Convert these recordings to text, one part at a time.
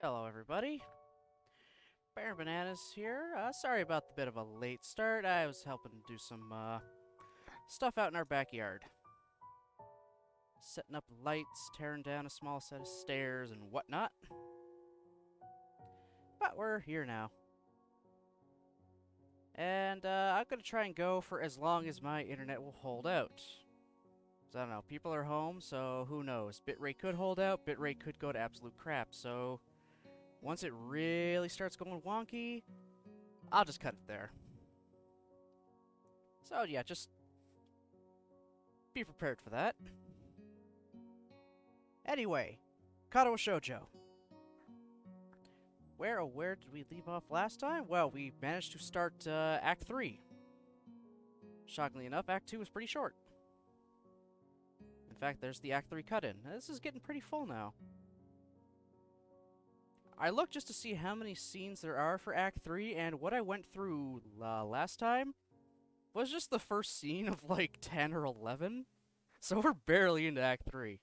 Hello, everybody. Bear Bananas here. Sorry about the bit of a late start. I was helping do some stuff out in our backyard. Setting up lights, tearing down a small set of stairs, and whatnot. But we're here now. And I'm going to try and go for as long as my internet will hold out. So I don't know, people are home, so who knows. Bitrate could hold out, bitrate could go to absolute crap, so once it really starts going wonky, I'll just cut it there. So yeah, just be prepared for that. Anyway, Katawa Shoujo. Where did we leave off last time? Well, we managed to start Act 3. Shockingly enough, Act 2 was pretty short. In fact, there's the Act 3 cut-in. This is getting pretty full now. I looked just to see how many scenes there are for Act 3, and what I went through last time was just the first scene of like 10 or 11. So we're barely into Act 3.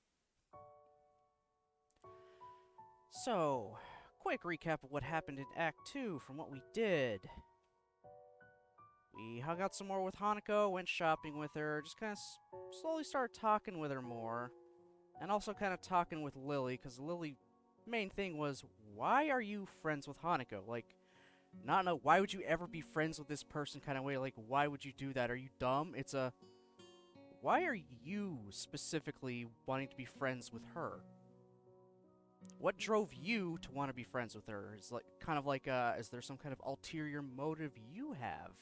So, quick recap of what happened in Act 2 from what we did. We hung out some more with Hanako, went shopping with her, just kind of slowly started talking with her more. And also kind of talking with Lily, because Lily, main thing was, why are you friends with Hanako? Like, not in a, why would you ever be friends with this person kind of way, like, why would you do that? Are you dumb? It's a, why are you specifically wanting to be friends with her? What drove you to want to be friends with her? Is like kind of like is there some kind of ulterior motive you have?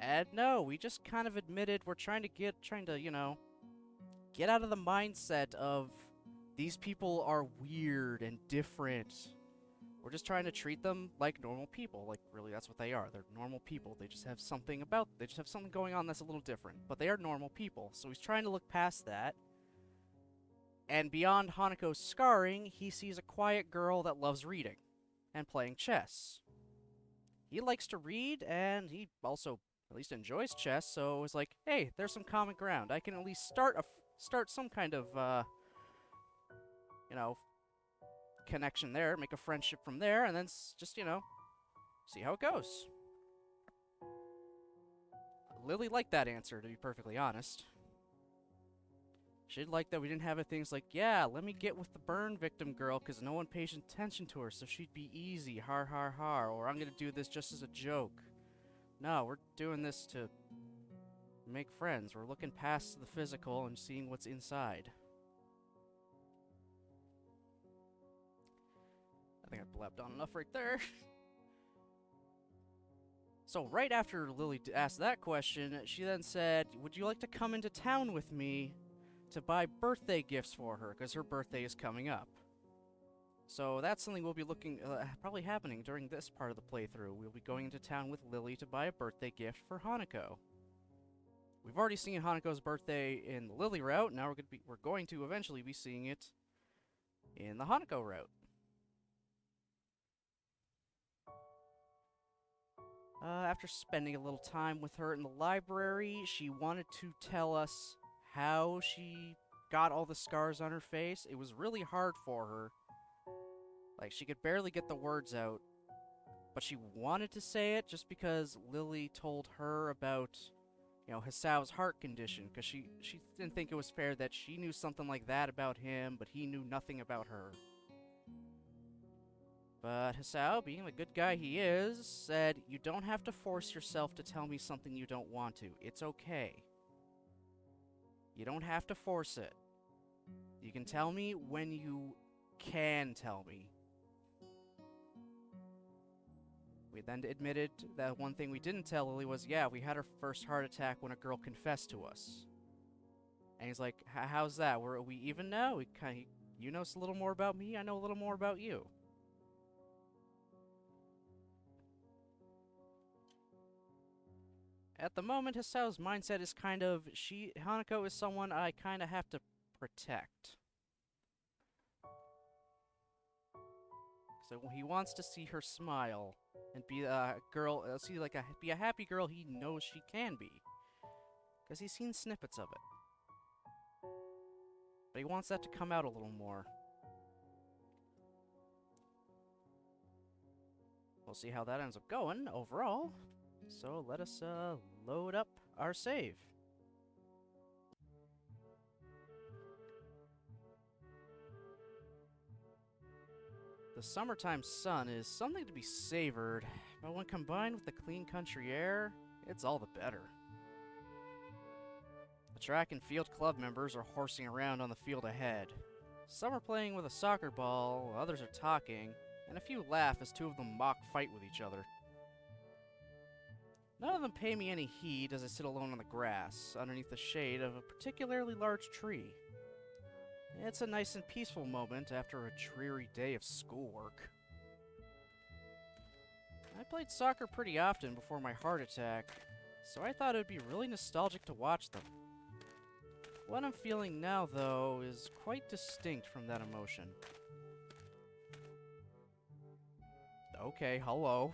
And no, we just kind of admitted we're trying to, you know, get out of the mindset of these people are weird and different. We're just trying to treat them like normal people. Like, really, that's what they are. They're normal people. They just have something going on that's a little different. But they are normal people. So he's trying to look past that. And beyond Hanako's scarring, he sees a quiet girl that loves reading and playing chess. He likes to read, and he also at least enjoys chess, so it's like, hey, there's some common ground. I can at least start some kind of, you know, connection there, make a friendship from there, and then just, you know, see how it goes. Lily liked that answer, to be perfectly honest. She'd like that we didn't have things like, yeah, let me get with the burn victim girl because no one pays attention to her, so she'd be easy, har har har, or I'm gonna do this just as a joke. No, we're doing this to make friends. We're looking past the physical and seeing what's inside. I think I blabbed on enough right there. So right after Lily asked that question, she then said, would you like to come into town with me to buy birthday gifts for her, because her birthday is coming up. So that's something we'll be probably happening during this part of the playthrough. We'll be going into town with Lily to buy a birthday gift for Hanako. We've already seen Hanako's birthday in the Lily route. Now we're going to eventually be seeing it in the Hanako route. After spending a little time with her in the library, she wanted to tell us how she got all the scars on her face. It was really hard for her. Like, she could barely get the words out. But she wanted to say it just because Lily told her about, you know, Hisao's heart condition. Because she didn't think it was fair that she knew something like that about him, but he knew nothing about her. But Hisao, being the good guy he is, said, you don't have to force yourself to tell me something you don't want to. It's okay. You don't have to force it. You can tell me when you can tell me. We then admitted that one thing we didn't tell Lily was, yeah, we had our first heart attack when a girl confessed to us. And he's like, how's that? Are we even now? You know a little more about me, I know a little more about you. At the moment, Hisao's mindset is kind of, Hanako is someone I kind of have to protect. So he wants to see her smile and be a girl, be a happy girl he knows she can be. Because he's seen snippets of it. But he wants that to come out a little more. We'll see how that ends up going overall. So let us load up our save. The summertime sun is something to be savored, but when combined with the clean country air, it's all the better. The track and field club members are horsing around on the field ahead. Some are playing with a soccer ball, others are talking, and a few laugh as two of them mock fight with each other. None of them pay me any heed as I sit alone on the grass, underneath the shade of a particularly large tree. It's a nice and peaceful moment after a dreary day of schoolwork. I played soccer pretty often before my heart attack, so I thought it would be really nostalgic to watch them. What I'm feeling now, though, is quite distinct from that emotion. Okay, hello.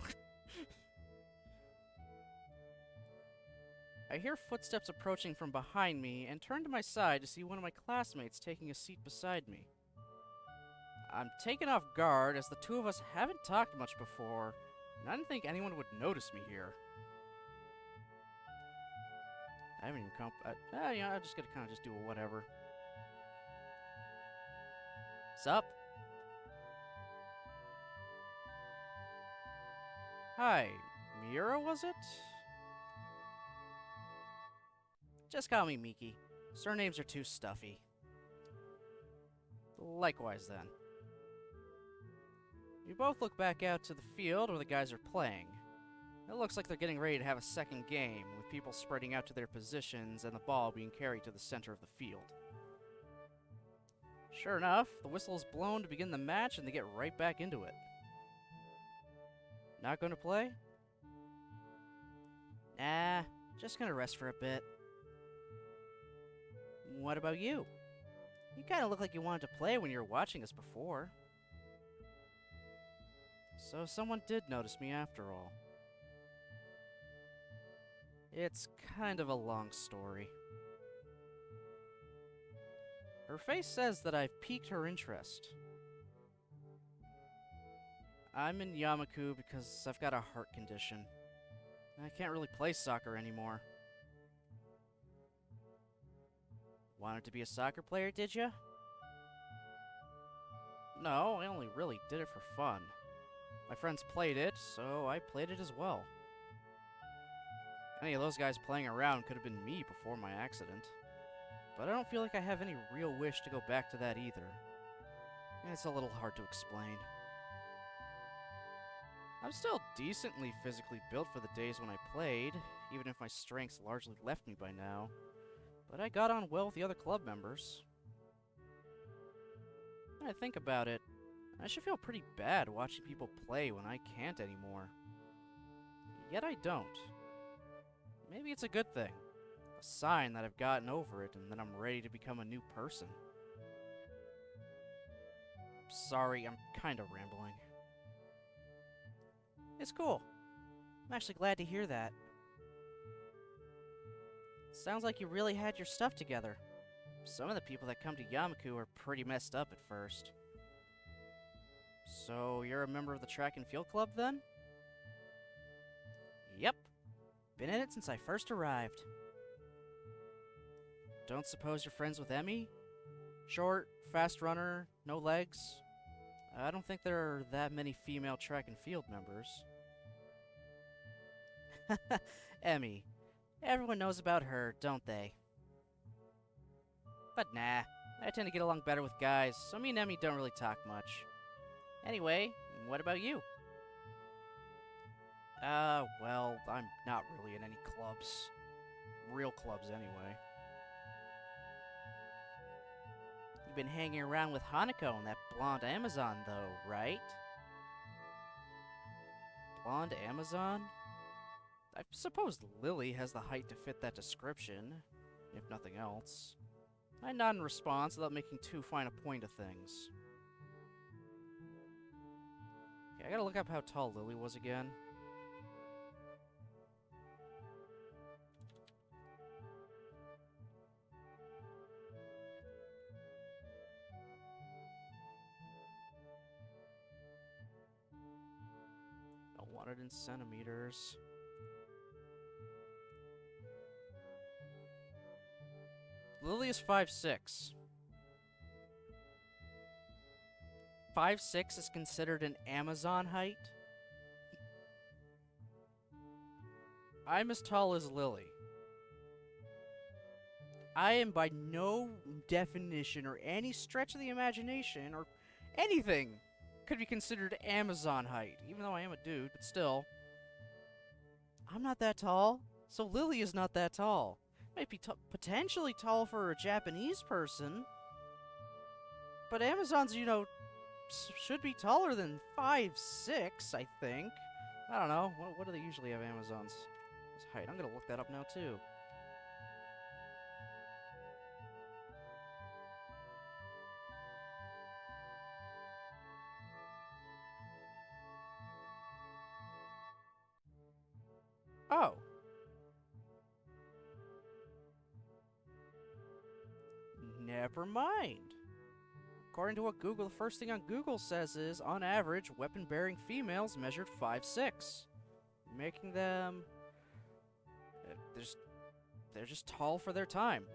I hear footsteps approaching from behind me and turn to my side to see one of my classmates taking a seat beside me. I'm taken off guard as the two of us haven't talked much before, and I didn't think anyone would notice me here. I haven't even I'm just gonna kind of just do a whatever. Sup? Hi, Mira, was it? Just call me Miki. Surnames are too stuffy. Likewise, then. We both look back out to the field where the guys are playing. It looks like they're getting ready to have a second game, with people spreading out to their positions and the ball being carried to the center of the field. Sure enough, the whistle is blown to begin the match and they get right back into it. Not going to play? Nah, just gonna rest for a bit. What about you? You kinda look like you wanted to play when you were watching us before. So someone did notice me after all. It's kind of a long story. Her face says that I've piqued her interest. I'm in Yamaku because I've got a heart condition. I can't really play soccer anymore. Wanted to be a soccer player, did ya? No, I only really did it for fun. My friends played it, so I played it as well. Any of those guys playing around could have been me before my accident. But I don't feel like I have any real wish to go back to that either. It's a little hard to explain. I'm still decently physically built for the days when I played, even if my strengths largely left me by now. But I got on well with the other club members. When I think about it, I should feel pretty bad watching people play when I can't anymore. Yet I don't. Maybe it's a good thing. A sign that I've gotten over it and that I'm ready to become a new person. Sorry, I'm kinda rambling. It's cool. I'm actually glad to hear that. Sounds like you really had your stuff together. Some of the people that come to Yamaku are pretty messed up at first. So, you're a member of the track and field club, then? Yep. Been in it since I first arrived. Don't suppose you're friends with Emmy? Short, fast runner, no legs? I don't think there are that many female track and field members. Emmy. Everyone knows about her, don't they? But nah, I tend to get along better with guys, so me and Emmy don't really talk much. Anyway, what about you? Well, I'm not really in any clubs. Real clubs, anyway. You've been hanging around with Hanako and that blonde Amazon, though, right? Blonde Amazon? I suppose Lily has the height to fit that description, if nothing else. I nod in response without making too fine a point of things. Okay, I gotta look up how tall Lily was again. Want it in centimeters. Lily is 5'6". 5'6" is considered an Amazon height? I'm as tall as Lily. I am by no definition or any stretch of the imagination or anything could be considered Amazon height, even though I am a dude, but still. I'm not that tall, so Lily is not that tall. Might be potentially tall for a Japanese person, but Amazons, you know, should be taller than 5'6", I think. I don't know. What do they usually have Amazons as height? I'm gonna look that up now, too. Oh. Never mind. According to what Google, the first thing on Google says is, on average, weapon-bearing females measured 5'6", making them... they're just tall for their time.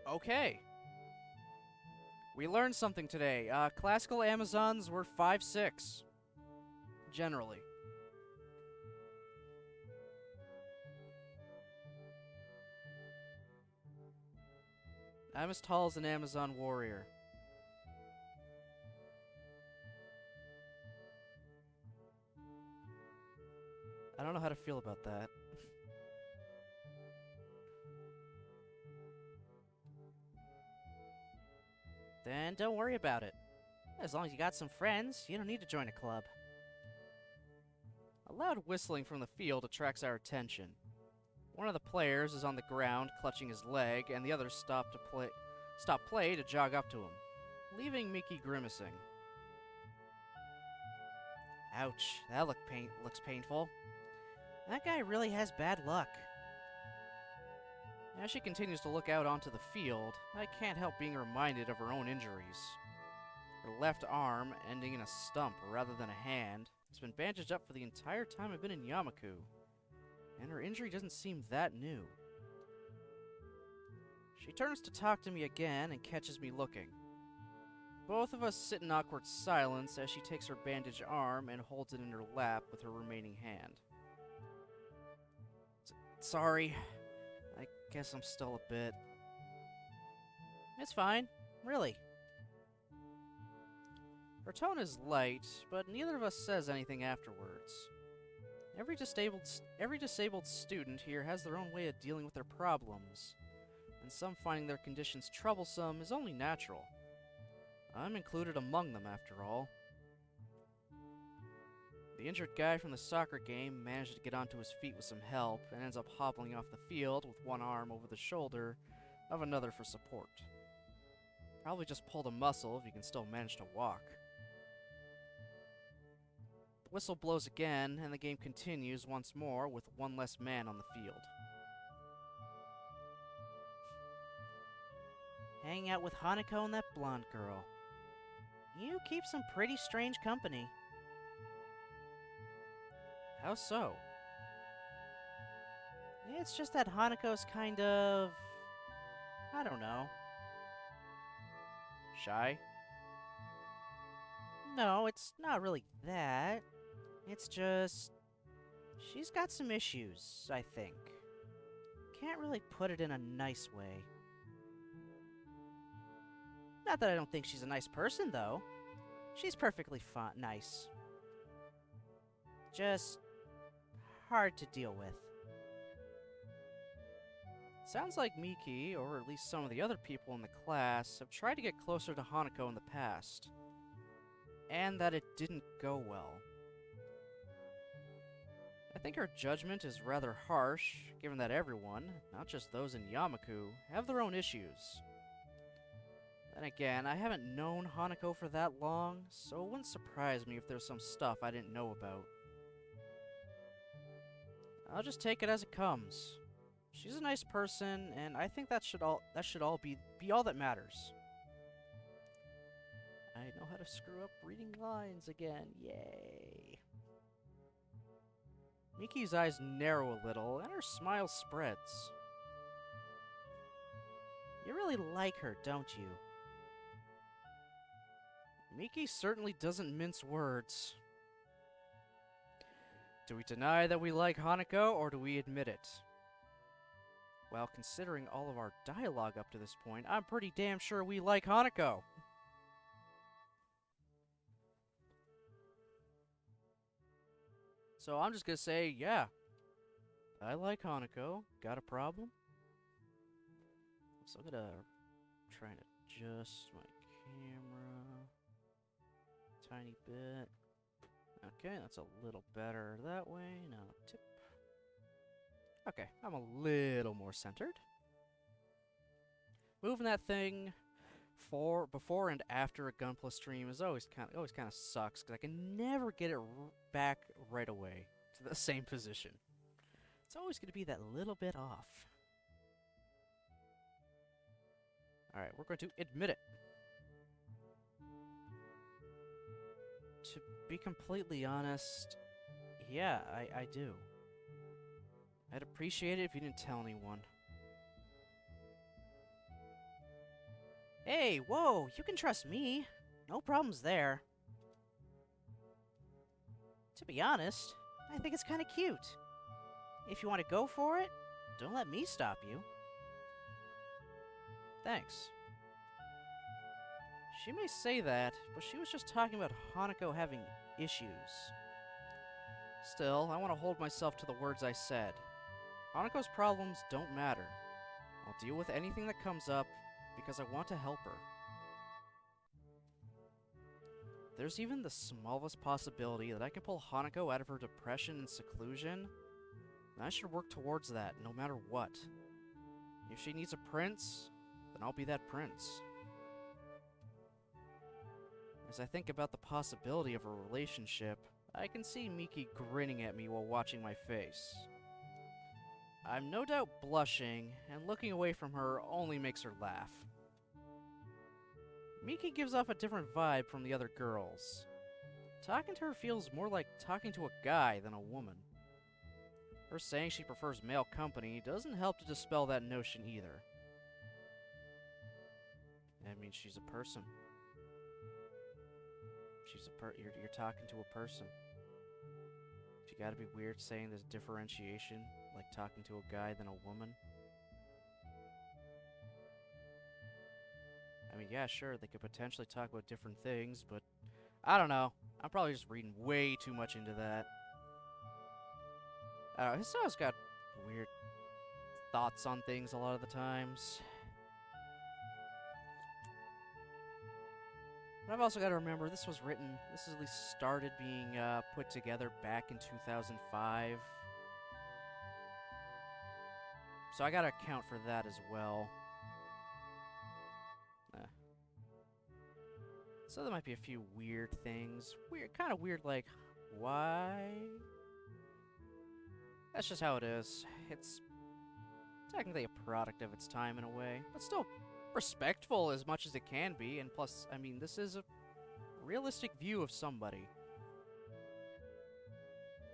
Okay. We learned something today. Classical Amazons were 5'6", generally. I'm as tall as an Amazon warrior. I don't know how to feel about that. Then don't worry about it. As long as you got some friends, you don't need to join a club. A loud whistling from the field attracts our attention. One of the players is on the ground, clutching his leg, and the others stop play to jog up to him, leaving Miki grimacing. Ouch, that looks painful. That guy really has bad luck. As she continues to look out onto the field, I can't help being reminded of her own injuries. Her left arm, ending in a stump rather than a hand, has been bandaged up for the entire time I've been in Yamaku, and her injury doesn't seem that new. She turns to talk to me again and catches me looking. Both of us sit in awkward silence as she takes her bandaged arm and holds it in her lap with her remaining hand. Sorry. I guess I'm still a bit... It's fine. Really. Her tone is light, but neither of us says anything afterwards. Every disabled student here has their own way of dealing with their problems, and some finding their conditions troublesome is only natural. I'm included among them, after all. The injured guy from the soccer game managed to get onto his feet with some help and ends up hobbling off the field with one arm over the shoulder of another for support. Probably just pulled a muscle if he can still manage to walk. The whistle blows again, and the game continues once more with one less man on the field. Hanging out with Hanako and that blonde girl. You keep some pretty strange company. How so? It's just that Hanako's kind of... I don't know. Shy? No, it's not really that. It's just... she's got some issues, I think. Can't really put it in a nice way. Not that I don't think she's a nice person, though. She's perfectly nice. Just... hard to deal with. Sounds like Miki, or at least some of the other people in the class, have tried to get closer to Hanako in the past. And that it didn't go well. I think her judgment is rather harsh, given that everyone, not just those in Yamaku, have their own issues. Then again, I haven't known Hanako for that long, so it wouldn't surprise me if there's some stuff I didn't know about. I'll just take it as it comes. She's a nice person, and I think that should all be all that matters. I know how to screw up reading lines again. Yay. Miki's eyes narrow a little, and her smile spreads. You really like her, don't you? Miki certainly doesn't mince words. Do we deny that we like Hanako, or do we admit it? Well, considering all of our dialogue up to this point, I'm pretty damn sure we like Hanako. So I'm just gonna say, yeah, I like Hanako. Got a problem? So I'm gonna try and adjust my camera a tiny bit. Okay, that's a little better that way. Now tip. Okay, I'm a little more centered. Moving that thing before and after a Gunpla stream is always kind of sucks because I can never get it back right away to the same position. It's always going to be that little bit off. All right, we're going to admit it. To be completely honest, yeah, I do. I'd appreciate it if you didn't tell anyone. Hey, whoa, you can trust me. No problems there. To be honest, I think it's kind of cute. If you want to go for it, don't let me stop you. Thanks. She may say that, but she was just talking about Hanako having issues. Still, I want to hold myself to the words I said. Hanako's problems don't matter. I'll deal with anything that comes up because I want to help her. There's even the smallest possibility that I can pull Hanako out of her depression and seclusion, and I should work towards that no matter what. If she needs a prince, then I'll be that prince. As I think about the possibility of a relationship, I can see Miki grinning at me while watching my face. I'm no doubt blushing, and looking away from her only makes her laugh. Miki gives off a different vibe from the other girls. Talking to her feels more like talking to a guy than a woman. Her saying she prefers male company doesn't help to dispel that notion either. That means she's a person. You're talking to a person. You gotta be weird saying there's differentiation, like talking to a guy than a woman. I mean, yeah, sure, they could potentially talk about different things, but I don't know. I'm probably just reading way too much into that. Hisao's got weird thoughts on things a lot of the times. But I've also got to remember, this at least started being put together back in 2005. So I gotta account for that as well. So there might be a few weird things. Kind of weird, like, why? That's just how it is. It's technically a product of its time in a way, but still respectful as much as it can be, and plus, I mean, this is a realistic view of somebody.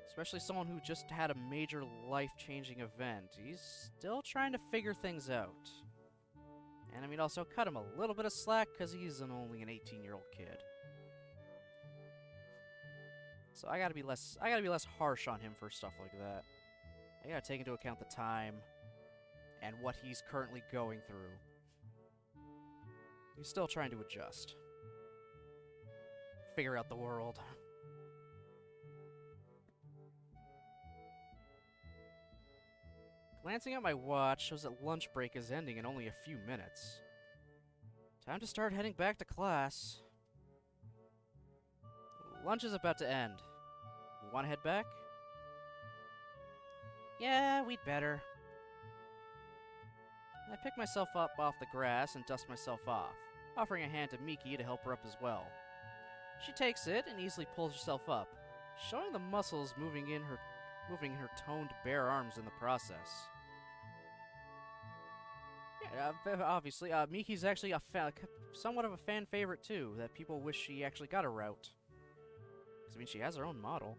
Especially someone who just had a major life-changing event. He's still trying to figure things out. And I mean, also cut him a little bit of slack, because he's only an 18-year-old kid. So I gotta be less harsh on him for stuff like that. I gotta take into account the time and what he's currently going through. He's still trying to adjust. Figure out the world. Glancing at my watch shows that lunch break is ending in only a few minutes. Time to start heading back to class. Lunch is about to end. Want to head back? Yeah, we'd better. I pick myself up off the grass and dust myself off, offering a hand to Miki to help her up as well. She takes it and easily pulls herself up, showing the muscles moving her toned bare arms in the process. Yeah, obviously, Miki's actually somewhat of a fan favorite too, that people wish she actually got a route. 'Cause, I mean, she has her own model.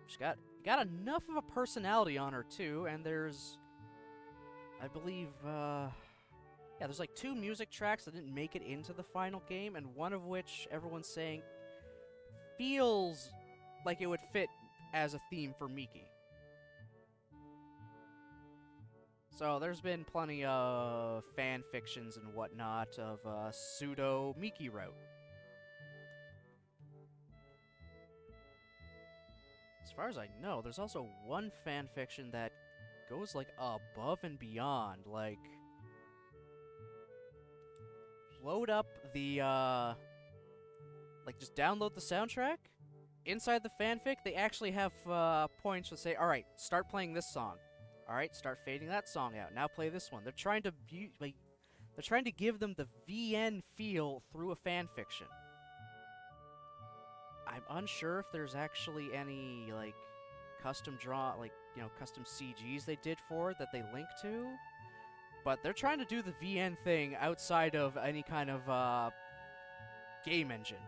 She's got got enough of a personality on her, too, and there's, I believe, yeah, there's like 2 music tracks that didn't make it into the final game, and one of which everyone's saying feels like it would fit as a theme for Miki. So there's been plenty of fan fictions and whatnot of pseudo Miki route. As far as I know, there's also one fan fiction that goes like above and beyond, like load up the like just download the soundtrack. Inside the fanfic, they actually have points that say, "All right, start playing this song. All right, start fading that song out. Now play this one." They're trying to they're trying to give them the VN feel through a fan fiction. I'm unsure if there's actually any like custom custom CGs they did for it that they link to, but they're trying to do the VN thing outside of any kind of game engine,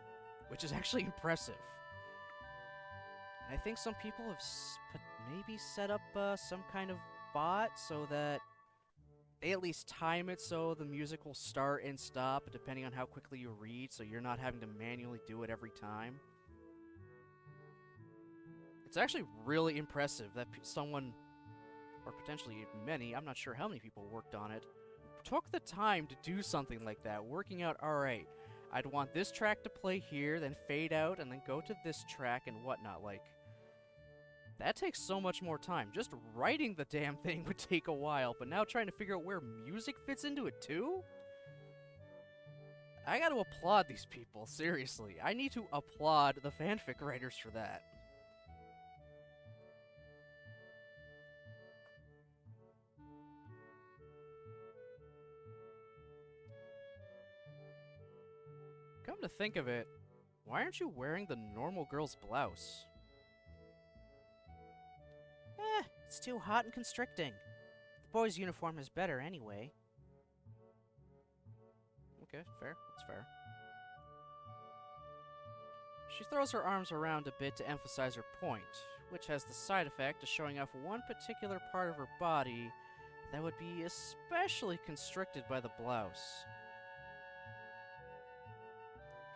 which is actually impressive. And I think some people have maybe set up some kind of bot so that they at least time it so the music will start and stop depending on how quickly you read, so you're not having to manually do it every time. It's actually really impressive that someone, or potentially many, I'm not sure how many people worked on it, took the time to do something like that, working out, alright, I'd want this track to play here, then fade out, and then go to this track and whatnot. Like, that takes so much more time. Just writing the damn thing would take a while, but now trying to figure out where music fits into it too? I gotta applaud these people, seriously. I need to applaud the fanfic writers for that. Come to think of it, why aren't you wearing the normal girl's blouse? It's too hot and constricting. The boy's uniform is better anyway. Okay, fair. That's fair. She throws her arms around a bit to emphasize her point, which has the side effect of showing off one particular part of her body that would be especially constricted by the blouse.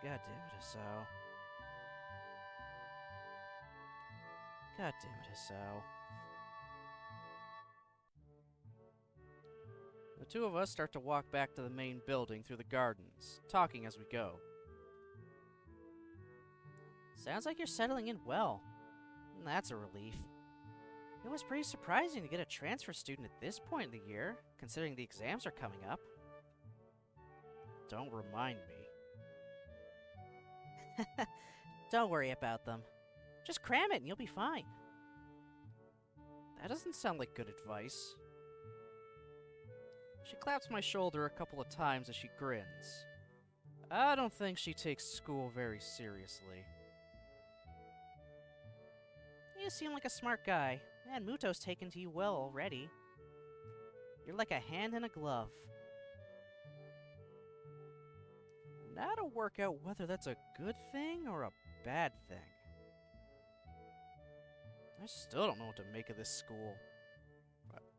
God damn it, Isao. God damn it, Isao. The two of us start to walk back to the main building through the gardens, talking as we go. Sounds like you're settling in well. That's a relief. It was pretty surprising to get a transfer student at this point in the year, considering the exams are coming up. Don't remind me. Don't worry about them. Just cram it and you'll be fine. That doesn't sound like good advice. She claps my shoulder a couple of times as she grins. I don't think she takes school very seriously. You seem like a smart guy, and Muto's taken to you well already. You're like a hand in a glove. Now to work out whether that's a good thing or a bad thing. I still don't know what to make of this school.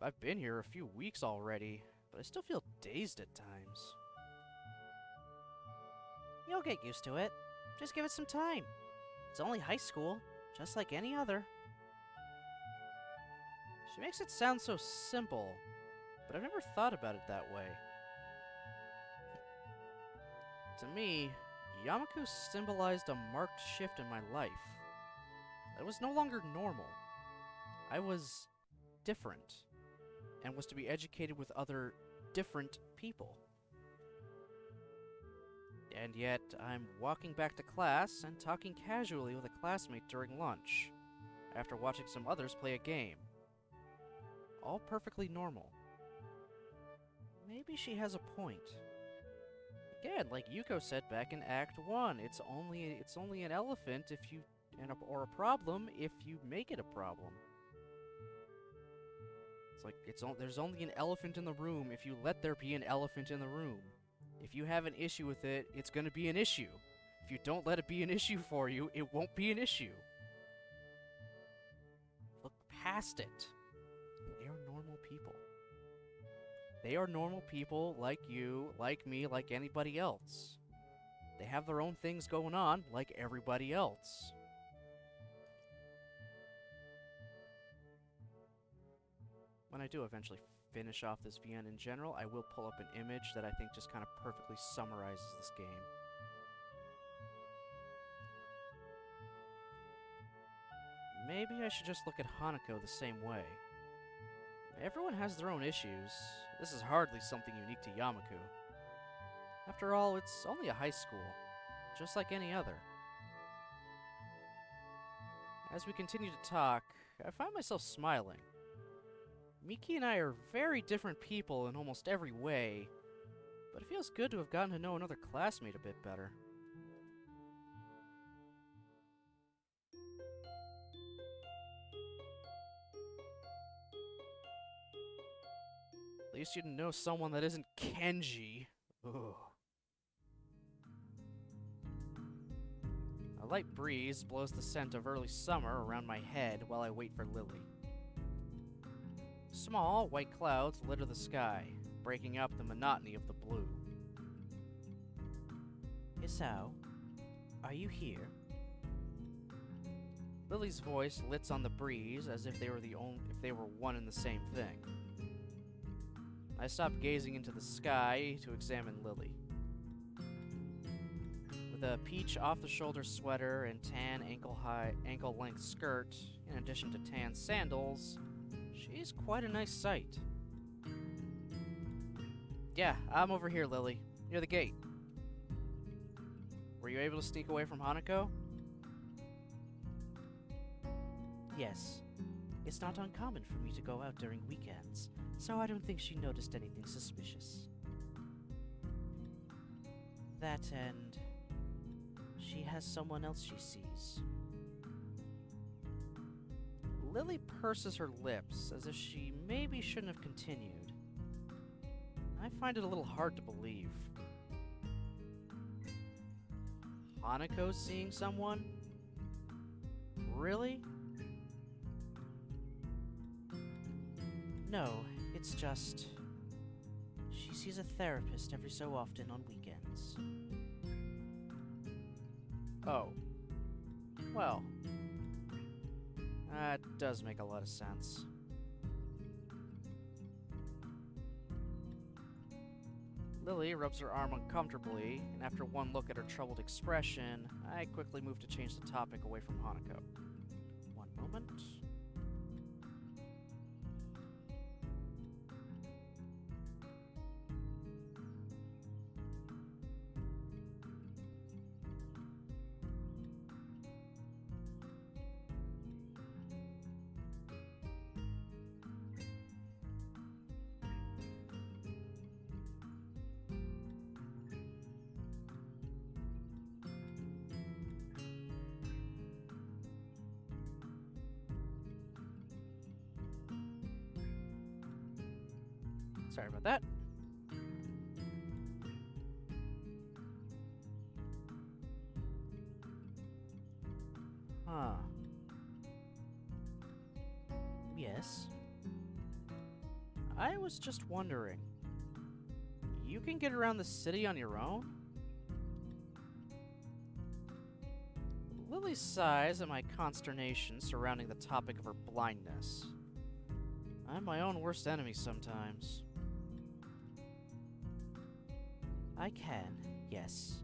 I've been here a few weeks already, but I still feel dazed at times. You'll get used to it. Just give it some time. It's only high school, just like any other. She makes it sound so simple, but I've never thought about it that way. To me, Yamaku symbolized a marked shift in my life. I was no longer normal. I was different, and was to be educated with other different people. And yet, I'm walking back to class and talking casually with a classmate during lunch, after watching some others play a game. All perfectly normal. Maybe she has a point. Again, like Yuko said back in Act 1, it's only an elephant if you or a problem if you make it a problem. It's like there's only an elephant in the room if you let there be an elephant in the room. If you have an issue with it, it's going to be an issue. If you don't let it be an issue for you, it won't be an issue. past it. They are normal people. They are normal people like you, like me, like anybody else. They have their own things going on like everybody else. When I do eventually finish off this VN in general, I will pull up an image that I think just kind of perfectly summarizes this game. Maybe I should just look at Hanako the same way. Everyone has their own issues. This is hardly something unique to Yamaku. After all, it's only a high school, just like any other. As we continue to talk, I find myself smiling. Miki and I are very different people in almost every way, but it feels good to have gotten to know another classmate a bit better. At least you know someone that isn't Kenji. Ugh. A light breeze blows the scent of early summer around my head while I wait for Lily. Small, white clouds litter the sky, breaking up the monotony of the blue. Isao, are you here? Lily's voice lits on the breeze as if they were one and the same thing. I stop gazing into the sky to examine Lily. With a peach off-the-shoulder sweater and tan ankle-length skirt, in addition to tan sandals, she's quite a nice sight. Yeah, I'm over here, Lily, near the gate. Were you able to sneak away from Hanako? Yes. It's not uncommon for me to go out during weekends, so I don't think she noticed anything suspicious. That and she has someone else she sees. Lily purses her lips as if she maybe shouldn't have continued. I find it a little hard to believe. Hanako's seeing someone? Really? No, it's just she sees a therapist every so often on weekends. Oh. Well, that does make a lot of sense. Lily rubs her arm uncomfortably, and after one look at her troubled expression, I quickly move to change the topic away from Hanako. One moment. Sorry about that. Huh. Yes. I was just wondering. You can get around the city on your own? Lily sighs at my consternation surrounding the topic of her blindness. I'm my own worst enemy sometimes. I can, yes.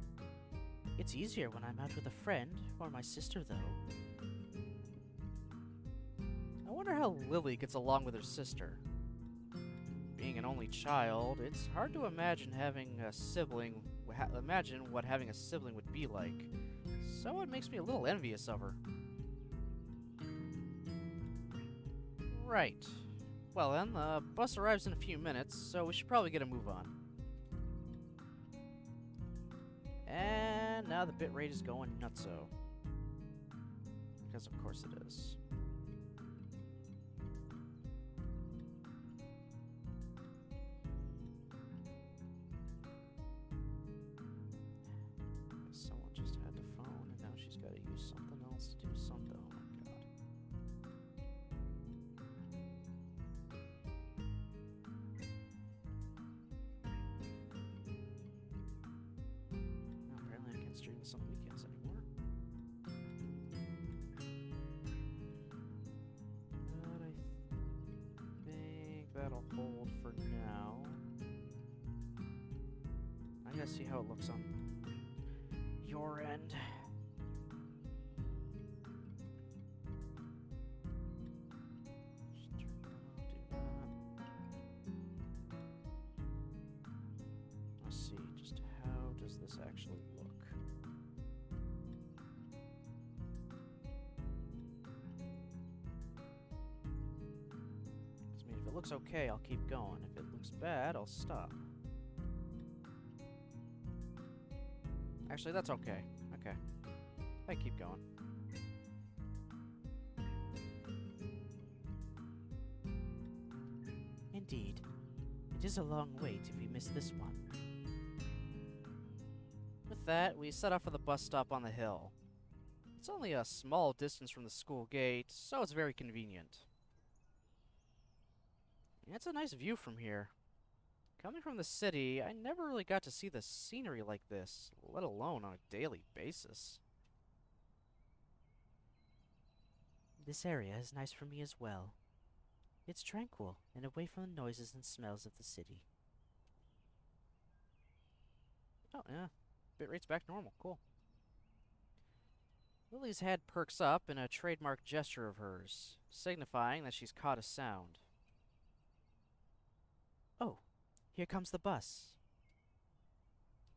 It's easier when I'm out with a friend or my sister, though. I wonder how Lily gets along with her sister. Being an only child, it's hard to imagine having a sibling. Imagine what having a sibling would be like. So it makes me a little envious of her. Right. Well then, the bus arrives in a few minutes, so we should probably get a move on. And now the bitrate is going nutso. Because of course it is. Someone just had the phone and now she's got to use something else to do something. Oh my god. that'll hold for now. I gotta see how it looks on your end. Just turn it on, do that. Let's see, just how does this actually look? I mean, if it looks okay, I'll keep going. If it looks bad, I'll stop. Actually, that's okay. Okay. I keep going. Indeed. It is a long wait if we miss this one. With that, we set off for the bus stop on the hill. It's only a small distance from the school gate, so it's very convenient. It's a nice view from here. Coming from the city, I never really got to see the scenery like this, let alone on a daily basis. This area is nice for me as well. It's tranquil and away from the noises and smells of the city. Oh, yeah. Bit rate's back to normal. Cool. Lily's head perks up in a trademark gesture of hers, signifying that she's caught a sound. Oh, here comes the bus.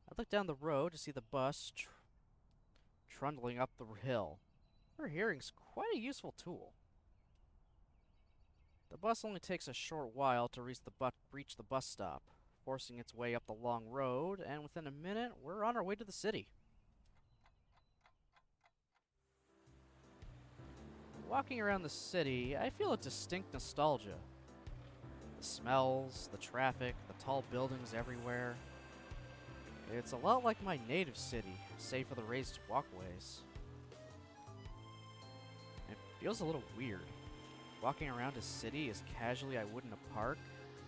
I look down the road to see the bus trundling up the hill. Her hearing's quite a useful tool. The bus only takes a short while to reach the bus stop, forcing its way up the long road, and within a minute, we're on our way to the city. Walking around the city, I feel a distinct nostalgia. The smells, the traffic, the tall buildings everywhere. It's a lot like my native city, save for the raised walkways. It feels a little weird, walking around a city as casually I would in a park,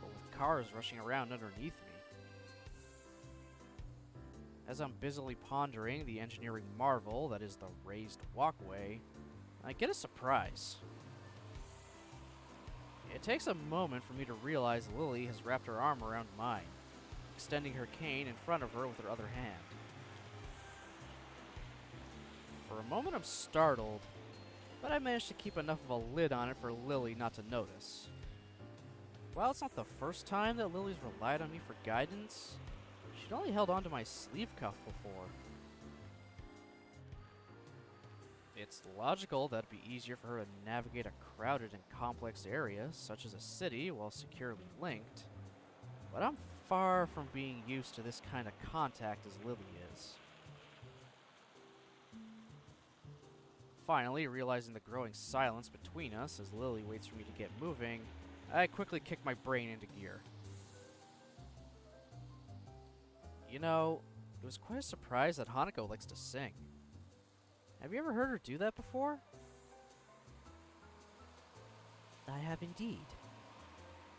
but with cars rushing around underneath me. As I'm busily pondering the engineering marvel that is the raised walkway, I get a surprise. It takes a moment for me to realize Lily has wrapped her arm around mine, extending her cane in front of her with her other hand. For a moment I'm startled, but I managed to keep enough of a lid on it for Lily not to notice. While it's not the first time that Lily's relied on me for guidance, she'd only held onto my sleeve cuff before. It's logical that it'd be easier for her to navigate a crowded and complex area, such as a city, while securely linked, but I'm far from being used to this kind of contact as Lily is. Finally, realizing the growing silence between us as Lily waits for me to get moving, I quickly kick my brain into gear. You know, it was quite a surprise that Hanako likes to sing. Have you ever heard her do that before? I have indeed.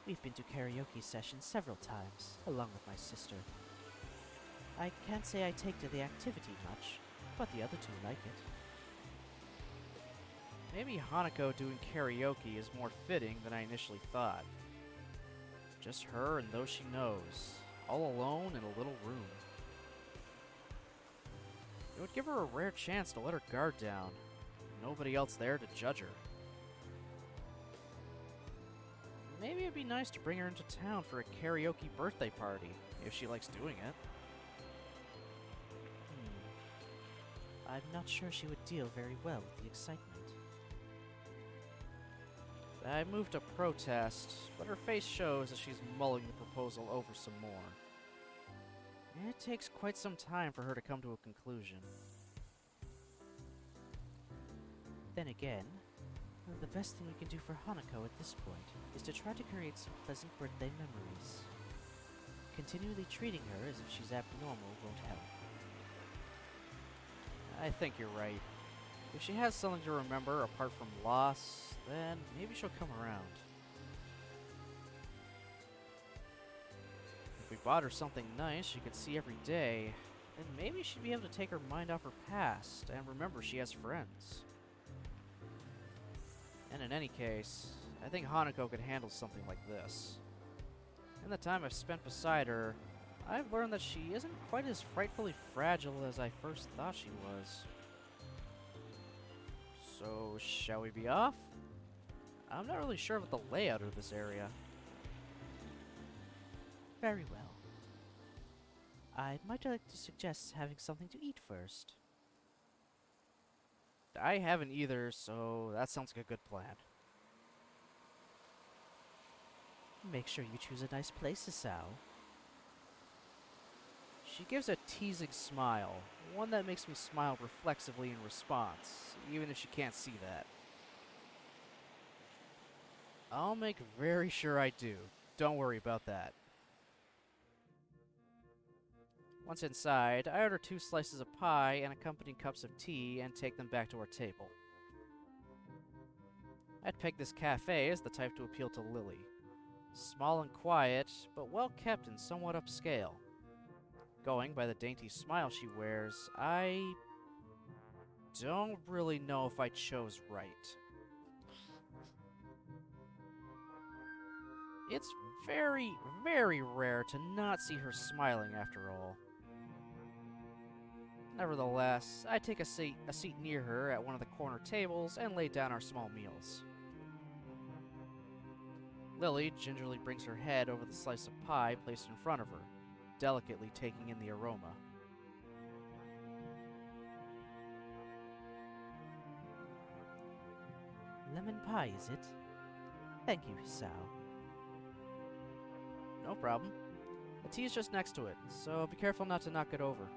We've been to karaoke sessions several times, along with my sister. I can't say I take to the activity much, but the other two like it. Maybe Hanako doing karaoke is more fitting than I initially thought. Just her and those she knows, all alone in a little room. It would give her a rare chance to let her guard down. Nobody else there to judge her. Maybe it'd be nice to bring her into town for a karaoke birthday party, if she likes doing it. I'm not sure she would deal very well with the excitement. I move to protest, but her face shows that she's mulling the proposal over some more. It takes quite some time for her to come to a conclusion. Then again, the best thing we can do for Hanako at this point is to try to create some pleasant birthday memories. Continually treating her as if she's abnormal won't help. I think you're right. If she has something to remember apart from loss, then maybe she'll come around. If we bought her something nice she could see every day, then maybe she'd be able to take her mind off her past and remember she has friends. And in any case, I think Hanako could handle something like this. In the time I've spent beside her, I've learned that she isn't quite as frightfully fragile as I first thought she was. So, shall we be off? I'm not really sure about the layout of this area. Very well. I might like to suggest having something to eat first. I haven't either, so that sounds like a good plan. Make sure you choose a nice place, Isao. She gives a teasing smile, one that makes me smile reflexively in response, even if she can't see that. I'll make very sure I do. Don't worry about that. Once inside, I order 2 slices of pie and accompanying cups of tea and take them back to our table. I'd peg this cafe as the type to appeal to Lily. Small and quiet, but well kept and somewhat upscale. Going by the dainty smile she wears, I don't really know if I chose right. It's very, very rare to not see her smiling after all. Nevertheless, I take a seat near her at one of the corner tables and lay down our small meals. Lily gingerly brings her head over the slice of pie placed in front of her, delicately taking in the aroma. Lemon pie, is it? Thank you, Hisao. No problem. The tea's just next to it, so be careful not to knock it over.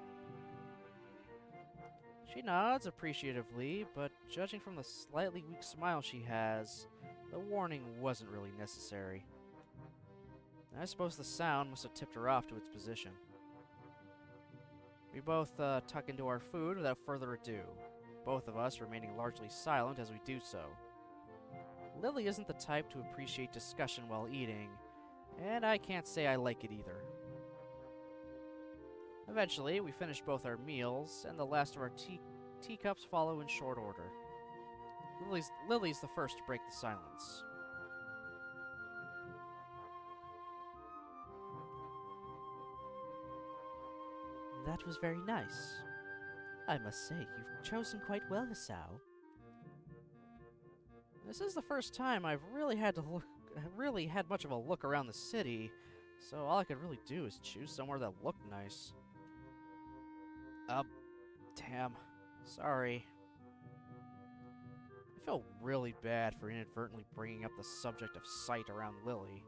She nods appreciatively, but judging from the slightly weak smile she has, the warning wasn't really necessary. I suppose the sound must have tipped her off to its position. We both tuck into our food without further ado, both of us remaining largely silent as we do so. Lily isn't the type to appreciate discussion while eating, and I can't say I like it either. Eventually, we finish both our meals, and the last of our teacups follow in short order. Lily's the first to break the silence. That was very nice. I must say, you've chosen quite well, Hisao. This is the first time I've really had much of a look around the city, so all I could really do is choose somewhere that looked nice. Damn. Sorry. I feel really bad for inadvertently bringing up the subject of sight around Lily,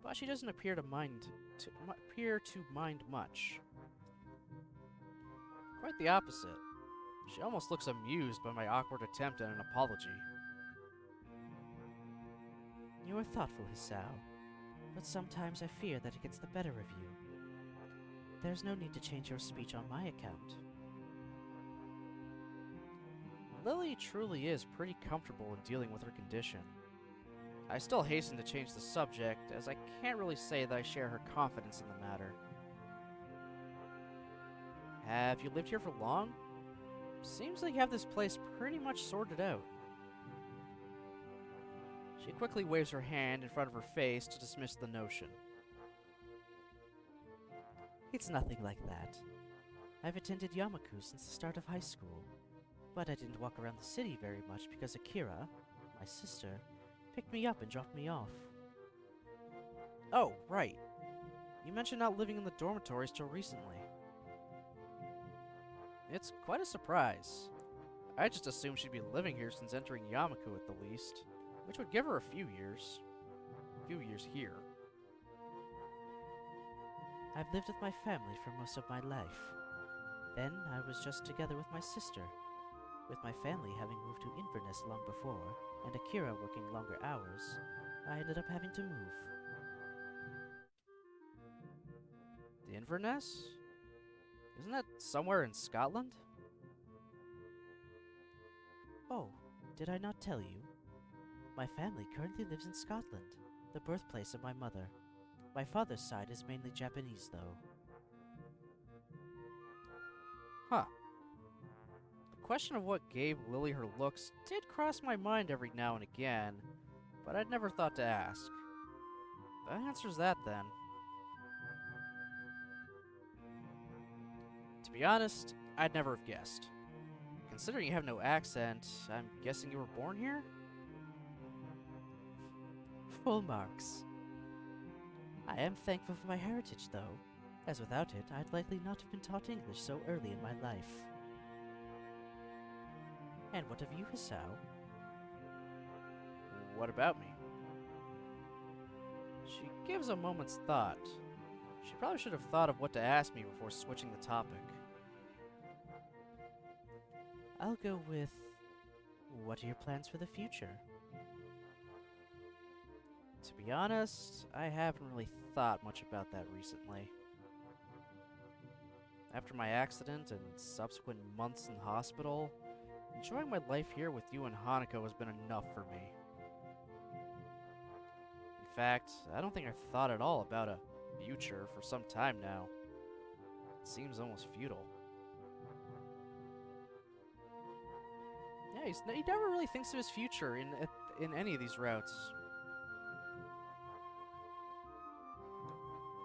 but she doesn't appear to mind much. Quite the opposite. She almost looks amused by my awkward attempt at an apology. You are thoughtful, Hisao, but sometimes I fear that it gets the better of you. There's no need to change your speech on my account. Lily truly is pretty comfortable in dealing with her condition. I still hasten to change the subject, as I can't really say that I share her confidence in the matter. Have you lived here for long? Seems like you have this place pretty much sorted out. She quickly waves her hand in front of her face to dismiss the notion. It's nothing like that. I've attended Yamaku since the start of high school, but I didn't walk around the city very much because Akira, my sister, picked me up and dropped me off. Oh, right. You mentioned not living in the dormitories till recently. It's quite a surprise. I just assumed she'd be living here since entering Yamaku at the least, which would give her a few years. Here. I've lived with my family for most of my life. Then I was just together with my sister. With my family having moved to Inverness long before, and Akira working longer hours, I ended up having to move. Inverness? Isn't that somewhere in Scotland? Oh, did I not tell you? My family currently lives in Scotland, the birthplace of my mother. My father's side is mainly Japanese, though. Huh. The question of what gave Lily her looks did cross my mind every now and again, but I'd never thought to ask. That answers that then. To be honest, I'd never have guessed. Considering you have no accent, I'm guessing you were born here? Full marks. I am thankful for my heritage, though, as without it, I'd likely not have been taught English so early in my life. And what of you, Hisao? What about me? She gives a moment's thought. She probably should have thought of what to ask me before switching the topic. I'll go with, what are your plans for the future? To be honest, I haven't really thought much about that recently. After my accident and subsequent months in the hospital, enjoying my life here with you and Hanako has been enough for me. In fact, I don't think I've thought at all about a future for some time now. It seems almost futile. Yeah, he never really thinks of his future in any of these routes.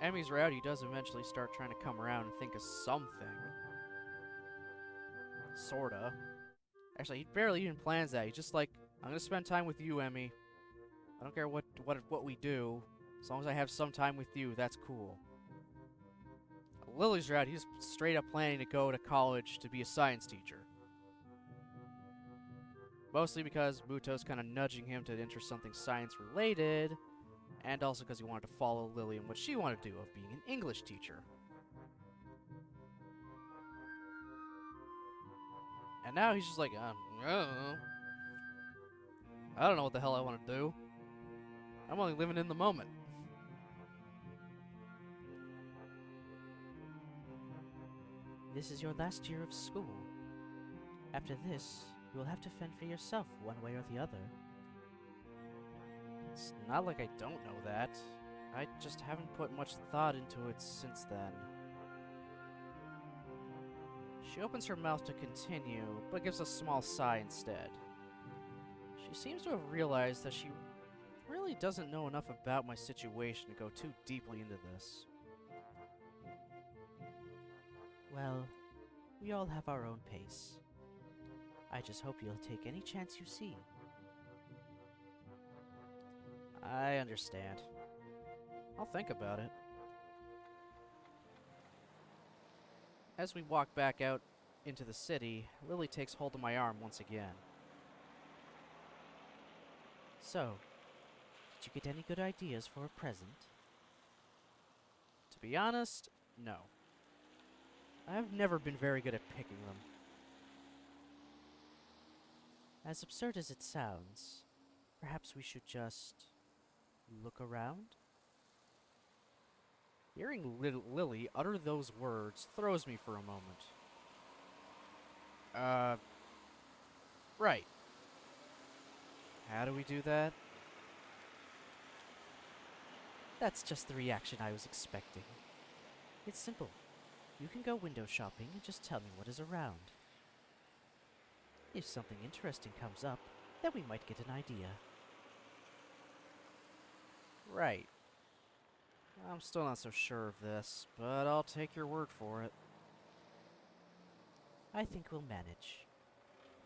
Emmy's route, he does eventually start trying to come around and think of something. Sorta. Actually, he barely even plans that. He's just like, I'm gonna spend time with you, Emmy. I don't care what we do. As long as I have some time with you, that's cool. Lily's route, he's straight up planning to go to college to be a science teacher. Mostly because Muto's kind of nudging him to enter something science-related, and also because he wanted to follow Lily in what she wanted to do of being an English teacher. And now he's just like, I don't know. I don't know what the hell I want to do. I'm only living in the moment. This is your last year of school. After this, you will have to fend for yourself one way or the other. It's not like I don't know that. I just haven't put much thought into it since then. She opens her mouth to continue, but gives a small sigh instead. She seems to have realized that she really doesn't know enough about my situation to go too deeply into this. Well, we all have our own pace. I just hope you'll take any chance you see. I understand. I'll think about it. As we walk back out into the city, Lily takes hold of my arm once again. So, did you get any good ideas for a present? To be honest, no. I've never been very good at picking them. As absurd as it sounds, perhaps we should just look around? Hearing Lily utter those words throws me for a moment. Right. How do we do that? That's just the reaction I was expecting. It's simple. You can go window shopping and just tell me what is around. If something interesting comes up, then we might get an idea. Right. I'm still not so sure of this, but I'll take your word for it. I think we'll manage.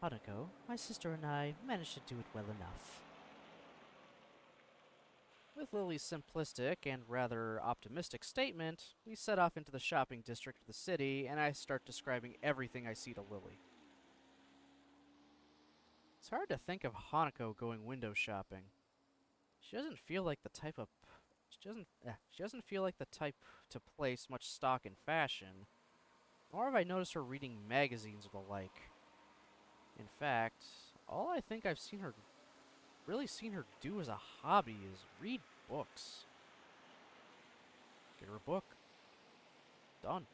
Hanako, my sister and I managed to do it well enough. With Lily's simplistic and rather optimistic statement, we set off into the shopping district of the city, and I start describing everything I see to Lily. It's hard to think of Hanako going window shopping. She doesn't feel like the type of she doesn't feel like the type to place much stock in fashion, nor have I noticed her reading magazines or the like. In fact, all I think I've really seen her do as a hobby is read books. Get her a book. Done.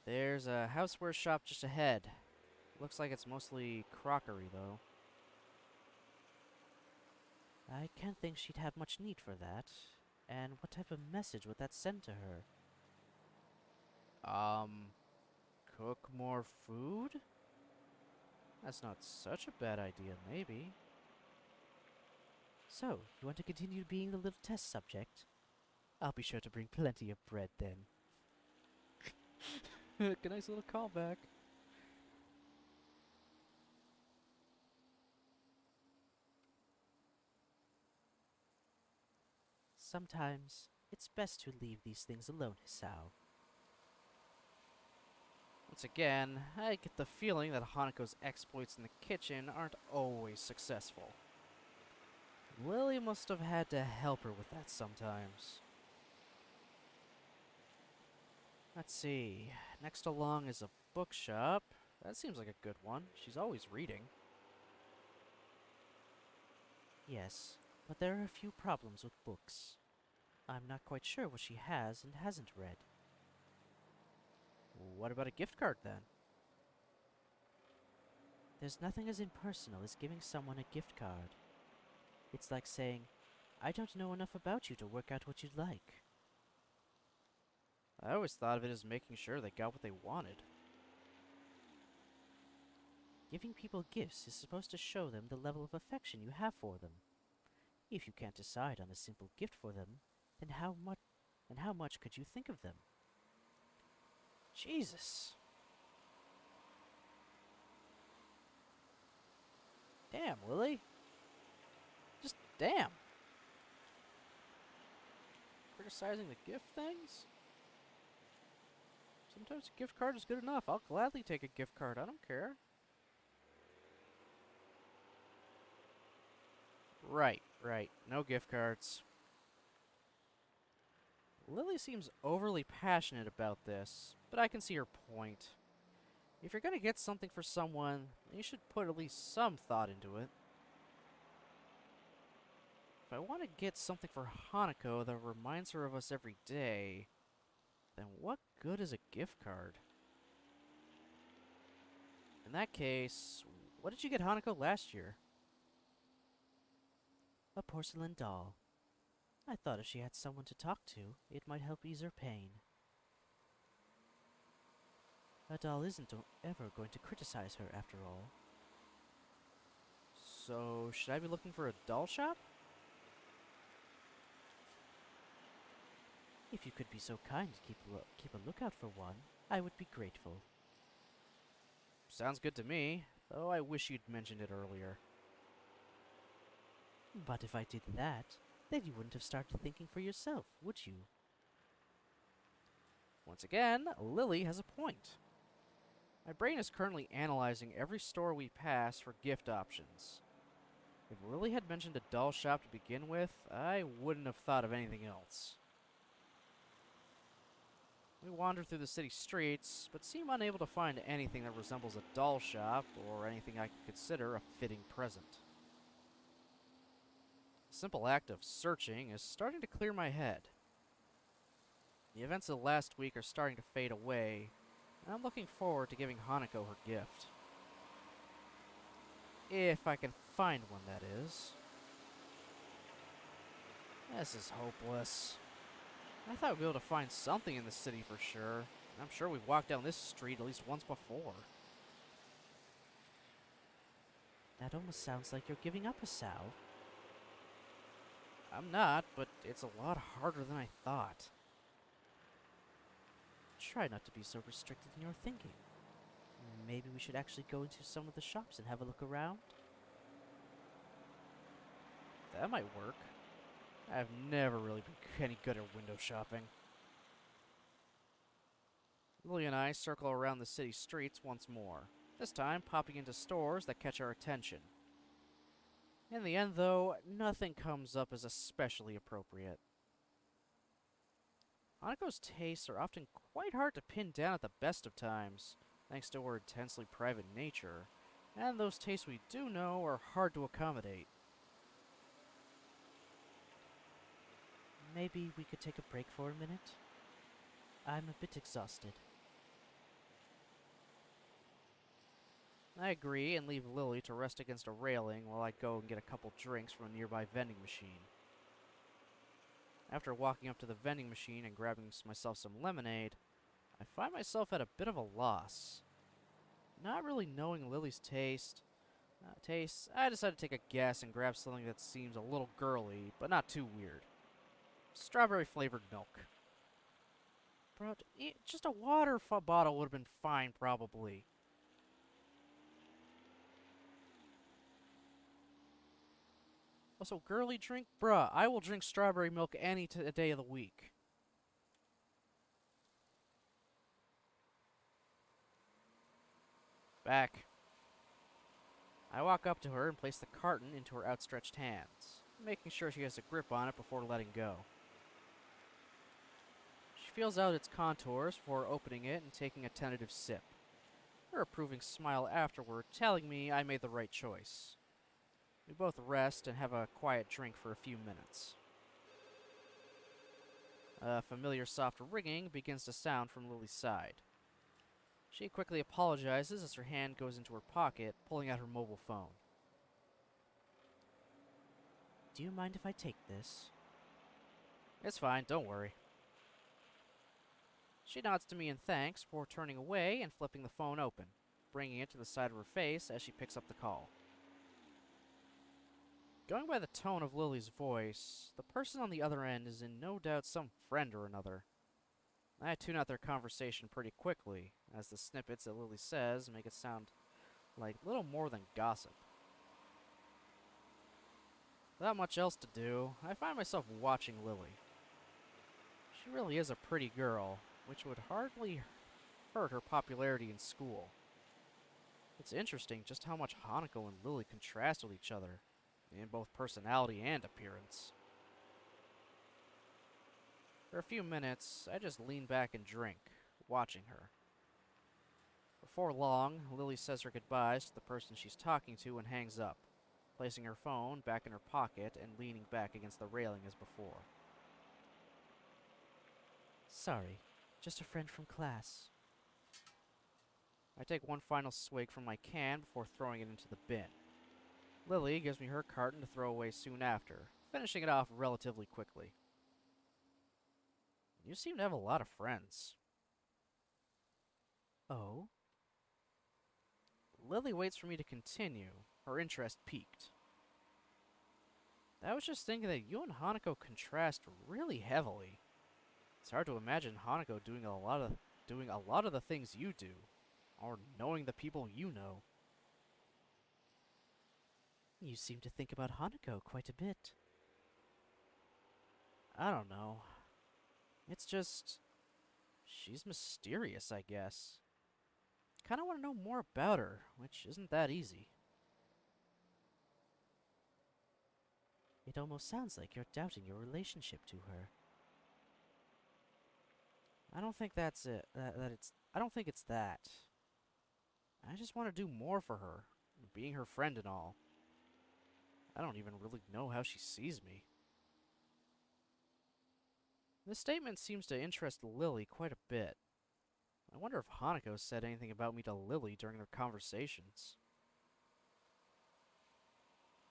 There's a houseware shop just ahead. Looks like it's mostly crockery, though. I can't think she'd have much need for that. And what type of message would that send to her? Cook more food? That's not such a bad idea, maybe. So, you want to continue being the little test subject? I'll be sure to bring plenty of bread then. Good, nice little callback. Sometimes, it's best to leave these things alone, Hisao. Once again, I get the feeling that Hanako's exploits in the kitchen aren't always successful. Lily must have had to help her with that sometimes. Let's see. Next along is a bookshop. That seems like a good one. She's always reading. Yes, but there are a few problems with books. I'm not quite sure what she has and hasn't read. What about a gift card then? There's nothing as impersonal as giving someone a gift card. It's like saying, I don't know enough about you to work out what you'd like. I always thought of it as making sure they got what they wanted. Giving people gifts is supposed to show them the level of affection you have for them. If you can't decide on a simple gift for them, then how much could you think of them? Jesus. Damn, Lily. Just damn. Criticizing the gift things? Sometimes a gift card is good enough. I'll gladly take a gift card. I don't care. Right. No gift cards. Lily seems overly passionate about this, but I can see her point. If you're gonna get something for someone, you should put at least some thought into it. If I want to get something for Hanako that reminds her of us every day, then what good is a gift card? In that case, what did you get Hanako last year? A porcelain doll. I thought if she had someone to talk to, it might help ease her pain. A doll isn't ever going to criticize her, after all. So, should I be looking for a doll shop? If you could be so kind to keep a lookout for one, I would be grateful. Sounds good to me, though I wish you'd mentioned it earlier. But if I did that, then you wouldn't have started thinking for yourself, would you? Once again, Lily has a point. My brain is currently analyzing every store we pass for gift options. If Lily had mentioned a doll shop to begin with, I wouldn't have thought of anything else. We wander through the city streets, but seem unable to find anything that resembles a doll shop or anything I could consider a fitting present. The simple act of searching is starting to clear my head. The events of last week are starting to fade away, and I'm looking forward to giving Hanako her gift. If I can find one, that is. This is hopeless. I thought we'd be able to find something in the city for sure. I'm sure we've walked down this street at least once before. That almost sounds like you're giving up, Hisao. I'm not, but it's a lot harder than I thought. Try not to be so restricted in your thinking. Maybe we should actually go into some of the shops and have a look around? That might work. I've never really been any good at window shopping. Lily and I circle around the city streets once more, this time popping into stores that catch our attention. In the end, though, nothing comes up as especially appropriate. Hanako's tastes are often quite hard to pin down at the best of times, thanks to her intensely private nature, and those tastes we do know are hard to accommodate. Maybe we could take a break for a minute? I'm a bit exhausted. I agree and leave Lily to rest against a railing while I go and get a couple drinks from a nearby vending machine. After walking up to the vending machine and grabbing myself some lemonade, I find myself at a bit of a loss. Not really knowing Lily's taste, Taste, I decided to take a guess and grab something that seems a little girly, but not too weird. Strawberry flavored milk. Bro, just a water bottle would have been fine, probably. Also, girly drink? Bruh, I will drink strawberry milk any day of the week. Back. I walk up to her and place the carton into her outstretched hands, making sure she has a grip on it before letting go. She feels out its contours before opening it and taking a tentative sip. Her approving smile afterward telling me I made the right choice. We both rest and have a quiet drink for a few minutes. A familiar soft ringing begins to sound from Lily's side. She quickly apologizes as her hand goes into her pocket, pulling out her mobile phone. Do you mind if I take this? It's fine, don't worry. She nods to me in thanks before turning away and flipping the phone open, bringing it to the side of her face as she picks up the call. Going by the tone of Lily's voice, the person on the other end is in no doubt some friend or another. I tune out their conversation pretty quickly, as the snippets that Lily says make it sound like little more than gossip. Without much else to do, I find myself watching Lily. She really is a pretty girl, which would hardly hurt her popularity in school. It's interesting just how much Hanako and Lily contrast with each other, in both personality and appearance. For a few minutes, I just lean back and drink, watching her. Before long, Lily says her goodbyes to the person she's talking to and hangs up, placing her phone back in her pocket and leaning back against the railing as before. Sorry, just a friend from class. I take one final swig from my can before throwing it into the bin. Lily gives me her carton to throw away soon after, finishing it off relatively quickly. You seem to have a lot of friends. Oh? Lily waits for me to continue, her interest piqued. I was just thinking that you and Hanako contrast really heavily. It's hard to imagine Hanako doing a lot of the things you do, or knowing the people you know. You seem to think about Hanako quite a bit. I don't know. It's just... she's mysterious, I guess. Kinda want to know more about her, which isn't that easy. It almost sounds like you're doubting your relationship to her. I don't think that's it. I don't think it's that. I just want to do more for her, being her friend and all. I don't even really know how she sees me. This statement seems to interest Lily quite a bit. I wonder if Hanako said anything about me to Lily during their conversations.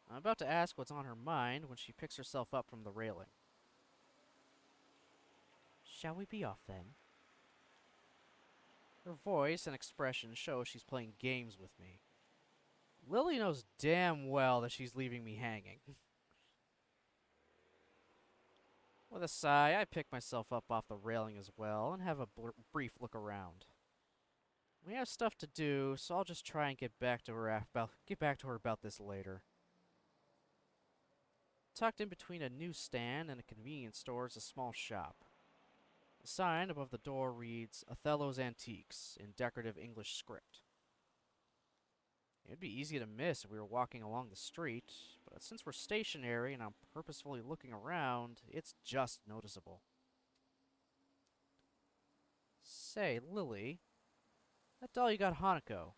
I'm about to ask what's on her mind when she picks herself up from the railing. Shall we be off then? Her voice and expression show she's playing games with me. Lily knows damn well that she's leaving me hanging. With a sigh, I pick myself up off the railing as well and have a brief look around. We have stuff to do, so I'll just try and get back to her about this later. Tucked in between a newsstand and a convenience store is a small shop. The sign above the door reads Othello's Antiques in decorative English script. It'd be easy to miss if we were walking along the street, but since we're stationary and I'm purposefully looking around, it's just noticeable. Say, Lily, that doll you got Hanako,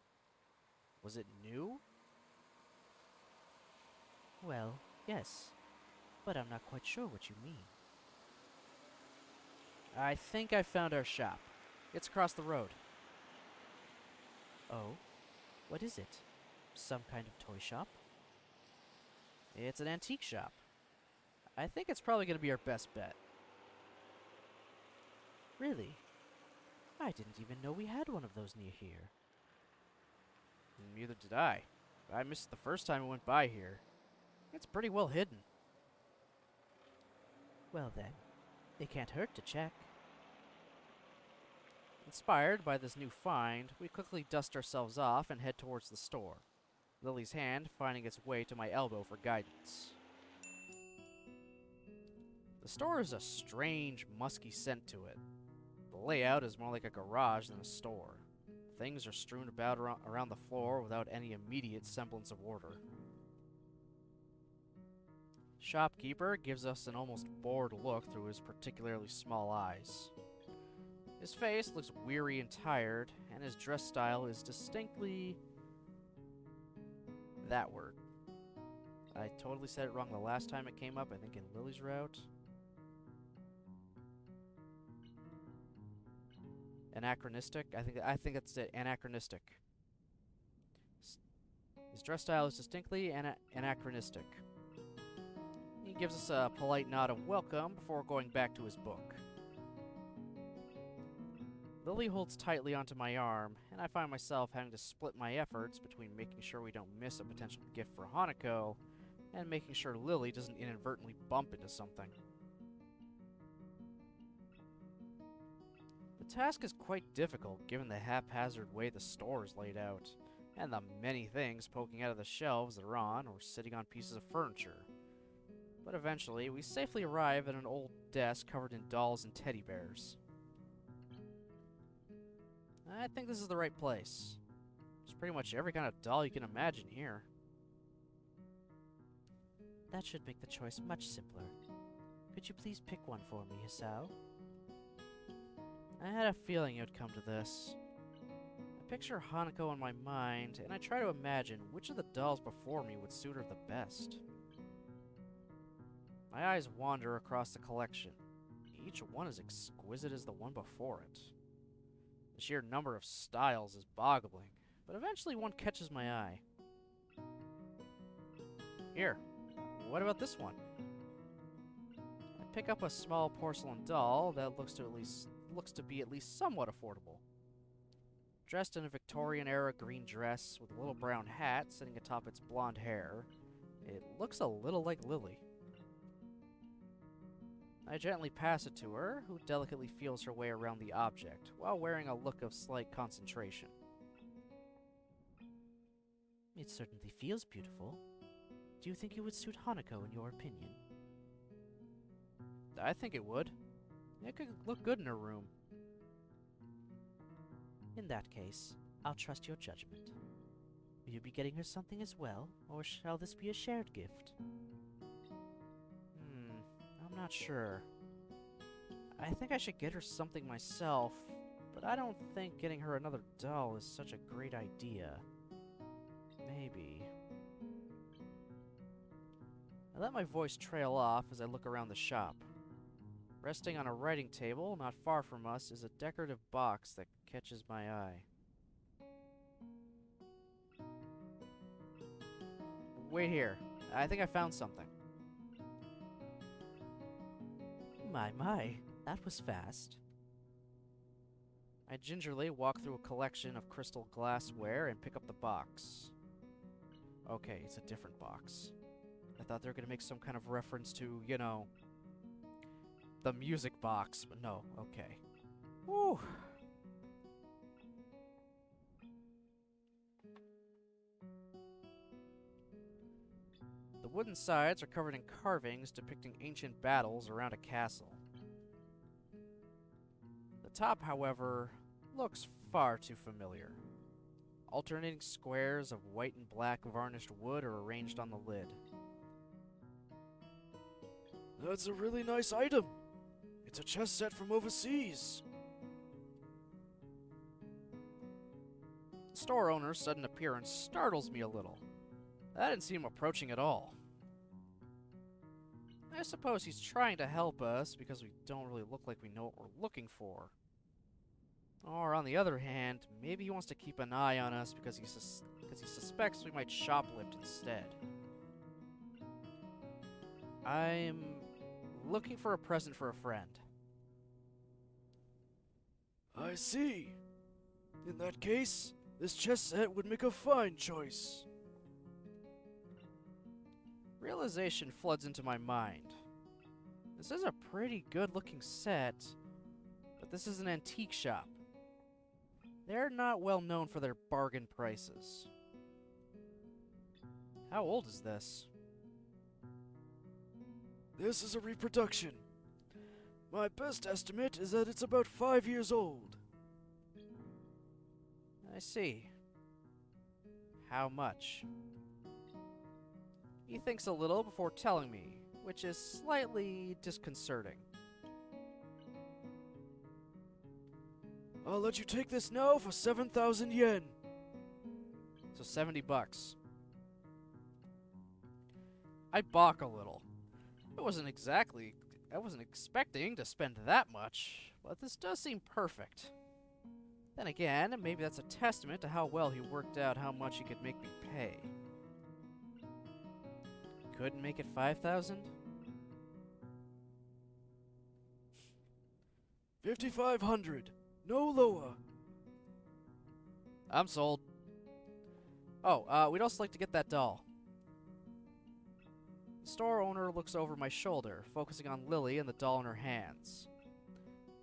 was it new? Well, yes, but I'm not quite sure what you mean. I think I found our shop. It's across the road. Oh? What is it? Some kind of toy shop? It's an antique shop. I think it's probably going to be our best bet. Really? I didn't even know we had one of those near here. Neither did I. I missed it the first time I went by here. It's pretty well hidden. Well then, it can't hurt to check. Inspired by this new find, we quickly dust ourselves off and head towards the store, Lily's hand finding its way to my elbow for guidance. The store has a strange, musky scent to it. The layout is more like a garage than a store. Things are strewn about around the floor without any immediate semblance of order. Shopkeeper gives us an almost bored look through his particularly small eyes. His face looks weary and tired, and his dress style is distinctly that word. I totally said it wrong the last time it came up, I think in Lily's route. Anachronistic? I think that's it. Anachronistic. His dress style is distinctly anachronistic. He gives us a polite nod of welcome before going back to his book. Lily holds tightly onto my arm, and I find myself having to split my efforts between making sure we don't miss a potential gift for Hanako and making sure Lily doesn't inadvertently bump into something. The task is quite difficult given the haphazard way the store is laid out, and the many things poking out of the shelves that are on or sitting on pieces of furniture. But eventually, we safely arrive at an old desk covered in dolls and teddy bears. I think this is the right place. There's pretty much every kind of doll you can imagine here. That should make the choice much simpler. Could you please pick one for me, Hisao? I had a feeling it would come to this. I picture Hanako in my mind, and I try to imagine which of the dolls before me would suit her the best. My eyes wander across the collection. Each one is exquisite as the one before it. The sheer number of styles is boggling, but eventually one catches my eye. Here, what about this one? I pick up a small porcelain doll that looks to be at least somewhat affordable. Dressed in a Victorian-era green dress with a little brown hat sitting atop its blonde hair, it looks a little like Lily. I gently pass it to her, who delicately feels her way around the object, while wearing a look of slight concentration. It certainly feels beautiful. Do you think it would suit Hanako in your opinion? I think it would. It could look good in her room. In that case, I'll trust your judgment. Will you be getting her something as well, or shall this be a shared gift? I'm not sure. I think I should get her something myself, but I don't think getting her another doll is such a great idea. Maybe. I let my voice trail off as I look around the shop. Resting on a writing table not far from us is a decorative box that catches my eye. Wait here. I think I found something. My, that was fast. I gingerly walk through a collection of crystal glassware and pick up the box. Okay, it's a different box. I thought they were going to make some kind of reference to, you know, the music box, but no, okay. Whew. The wooden sides are covered in carvings depicting ancient battles around a castle. The top, however, looks far too familiar. Alternating squares of white and black varnished wood are arranged on the lid. That's a really nice item. It's a chess set from overseas. The store owner's sudden appearance startles me a little. I didn't see him approaching at all. I suppose he's trying to help us because we don't really look like we know what we're looking for. Or on the other hand, maybe he wants to keep an eye on us because he suspects we might shoplift instead. I'm looking for a present for a friend. I see. In that case, this chess set would make a fine choice. Realization floods into my mind. This is a pretty good-looking set, but this is an antique shop. They're not well known for their bargain prices. How old is this? This is a reproduction. My best estimate is that it's about 5 years old. I see. How much? He thinks a little before telling me, which is slightly disconcerting. I'll let you take this now for 7,000 yen. So $70. I balk a little. I wasn't expecting to spend that much, but this does seem perfect. Then again, maybe that's a testament to how well he worked out how much he could make me pay. Couldn't make it 5,000? 5,500. No lower. I'm sold. Oh, we'd also like to get that doll. The store owner looks over my shoulder, focusing on Lily and the doll in her hands.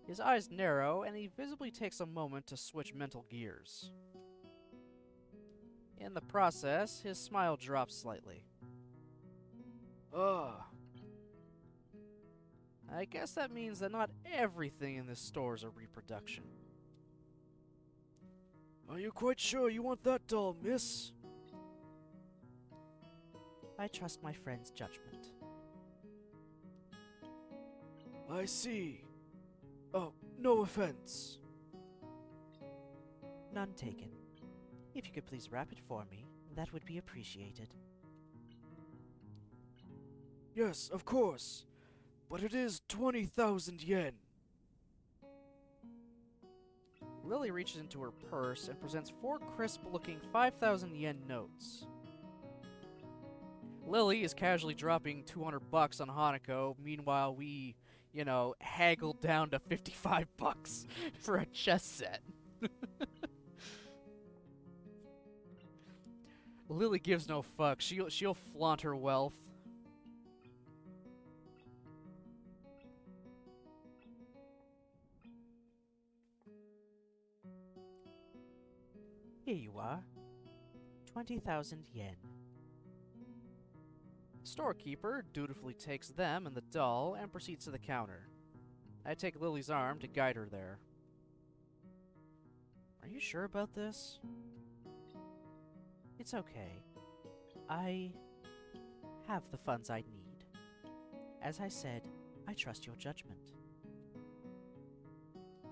His eyes narrow, and he visibly takes a moment to switch mental gears. In the process, his smile drops slightly. Ah, I guess that means that not everything in this store is a reproduction. are you quite sure you want that doll, miss? I trust my friend's judgment. I see. Oh, no offense. None taken. If you could please wrap it for me, that would be appreciated. Yes, of course. But it is 20,000 yen. Lily reaches into her purse and presents 4 crisp-looking 5,000 yen notes. Lily is casually dropping $200 on Hanako. Meanwhile, we, haggled down to $55 for a chess set. Lily gives no fuck. She'll flaunt her wealth. Here you are. 20,000 yen. The storekeeper dutifully takes them and the doll and proceeds to the counter. I take Lily's arm to guide her there. Are you sure about this? It's okay. I have the funds I need. As I said, I trust your judgment.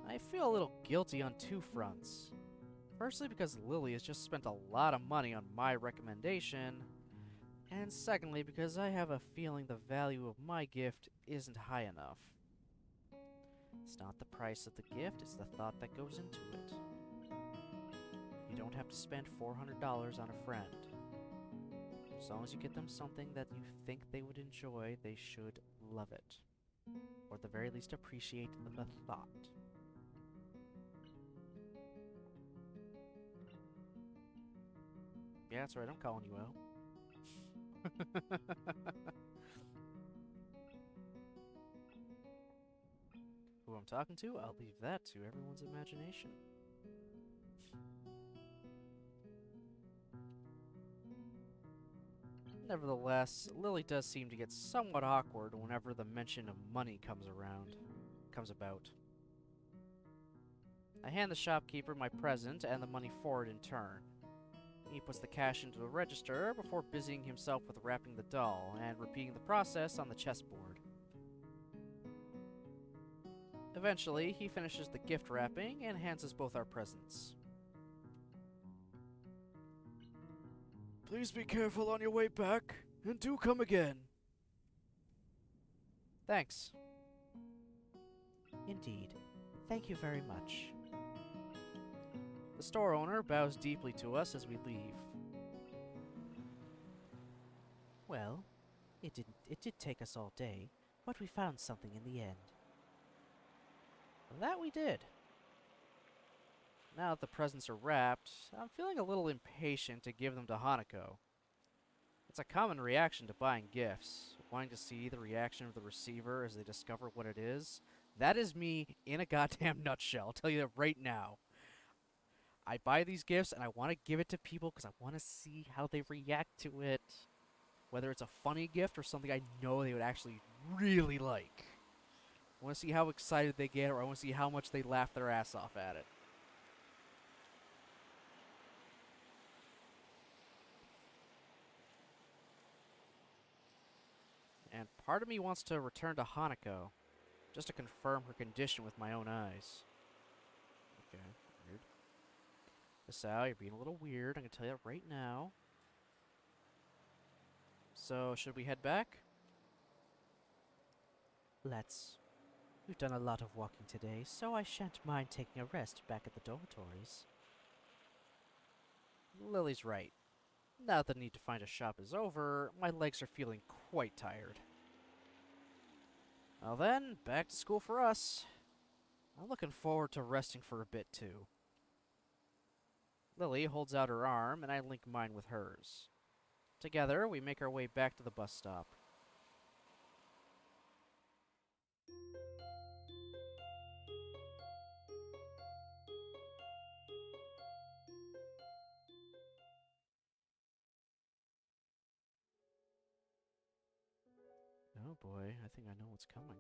I feel a little guilty on 2 fronts. Firstly, because Lily has just spent a lot of money on my recommendation, and secondly, because I have a feeling the value of my gift isn't high enough. It's not the price of the gift, it's the thought that goes into it. You don't have to spend $400 on a friend. As long as you get them something that you think they would enjoy, they should love it. Or at the very least appreciate the thought. Yeah, that's right, I'm calling you out. Who I'm talking to, I'll leave that to everyone's imagination. Nevertheless, Lily does seem to get somewhat awkward whenever the mention of money comes about. I hand the shopkeeper my present and the money for it in turn. He puts the cash into the register before busying himself with wrapping the doll and repeating the process on the chessboard. Eventually, he finishes the gift wrapping and hands us both our presents. Please be careful on your way back, and do come again. Thanks. Indeed. Thank you very much. The store owner bows deeply to us as we leave. Well, it did take us all day, but we found something in the end. That we did. Now that the presents are wrapped, I'm feeling a little impatient to give them to Hanako. It's a common reaction to buying gifts, wanting to see the reaction of the receiver as they discover what it is. That is me in a goddamn nutshell. I'll tell you that right now. I buy these gifts and I want to give it to people because I want to see how they react to it. Whether it's a funny gift or something I know they would actually really like. I want to see how excited they get, or I want to see how much they laugh their ass off at it. And part of me wants to return to Hanako, just to confirm her condition with my own eyes. Okay, weird. Asao, you're being a little weird, I'm gonna tell you that right now. So, should we head back? Let's. We've done a lot of walking today, so I shan't mind taking a rest back at the dormitories. Lily's right. Now that the need to find a shop is over, my legs are feeling quite tired. Well then, back to school for us. I'm looking forward to resting for a bit too. Lily holds out her arm, and I link mine with hers. Together, we make our way back to the bus stop. Oh boy, I think I know what's coming.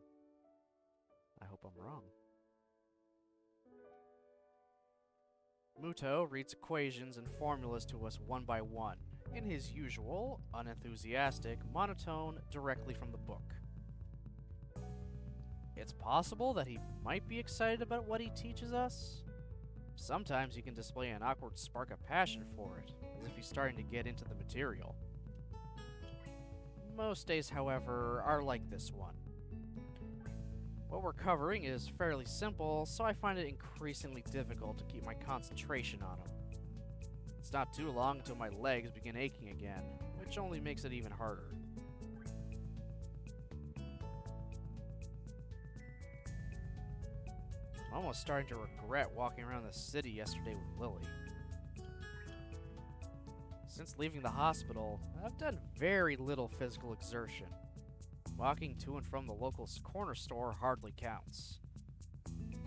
I hope I'm wrong. Muto reads equations and formulas to us one by one, in his usual, unenthusiastic monotone directly from the book. It's possible that he might be excited about what he teaches us. Sometimes he can display an awkward spark of passion for it, as if he's starting to get into the material. Most days, however, are like this one. What we're covering is fairly simple, so I find it increasingly difficult to keep my concentration on him. It's not too long until my legs begin aching again, which only makes it even harder. I'm almost starting to regret walking around the city yesterday with Lily. Since leaving the hospital, I've done very little physical exertion. Walking to and from the local corner store hardly counts.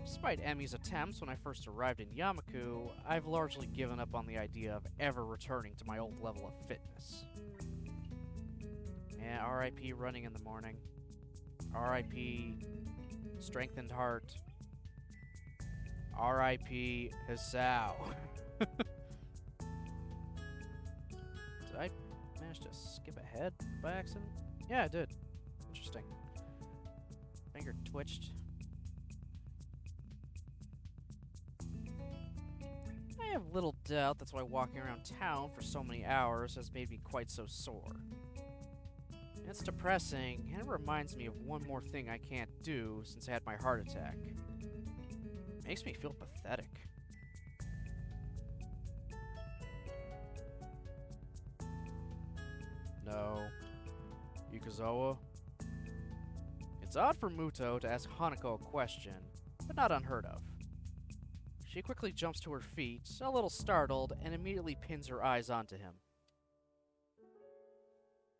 Despite Emmy's attempts when I first arrived in Yamaku, I've largely given up on the idea of ever returning to my old level of fitness. Yeah, RIP running in the morning. RIP strengthened heart. RIP Hisao. Did I manage to skip ahead by accident? Yeah, I did. Interesting. Finger twitched. I have little doubt that's why walking around town for so many hours has made me quite so sore. It's depressing, and it reminds me of one more thing I can't do since I had my heart attack. Makes me feel pathetic. No. Ikuzawa? It's odd for Muto to ask Hanako a question, but not unheard of. She quickly jumps to her feet, a little startled, and immediately pins her eyes onto him.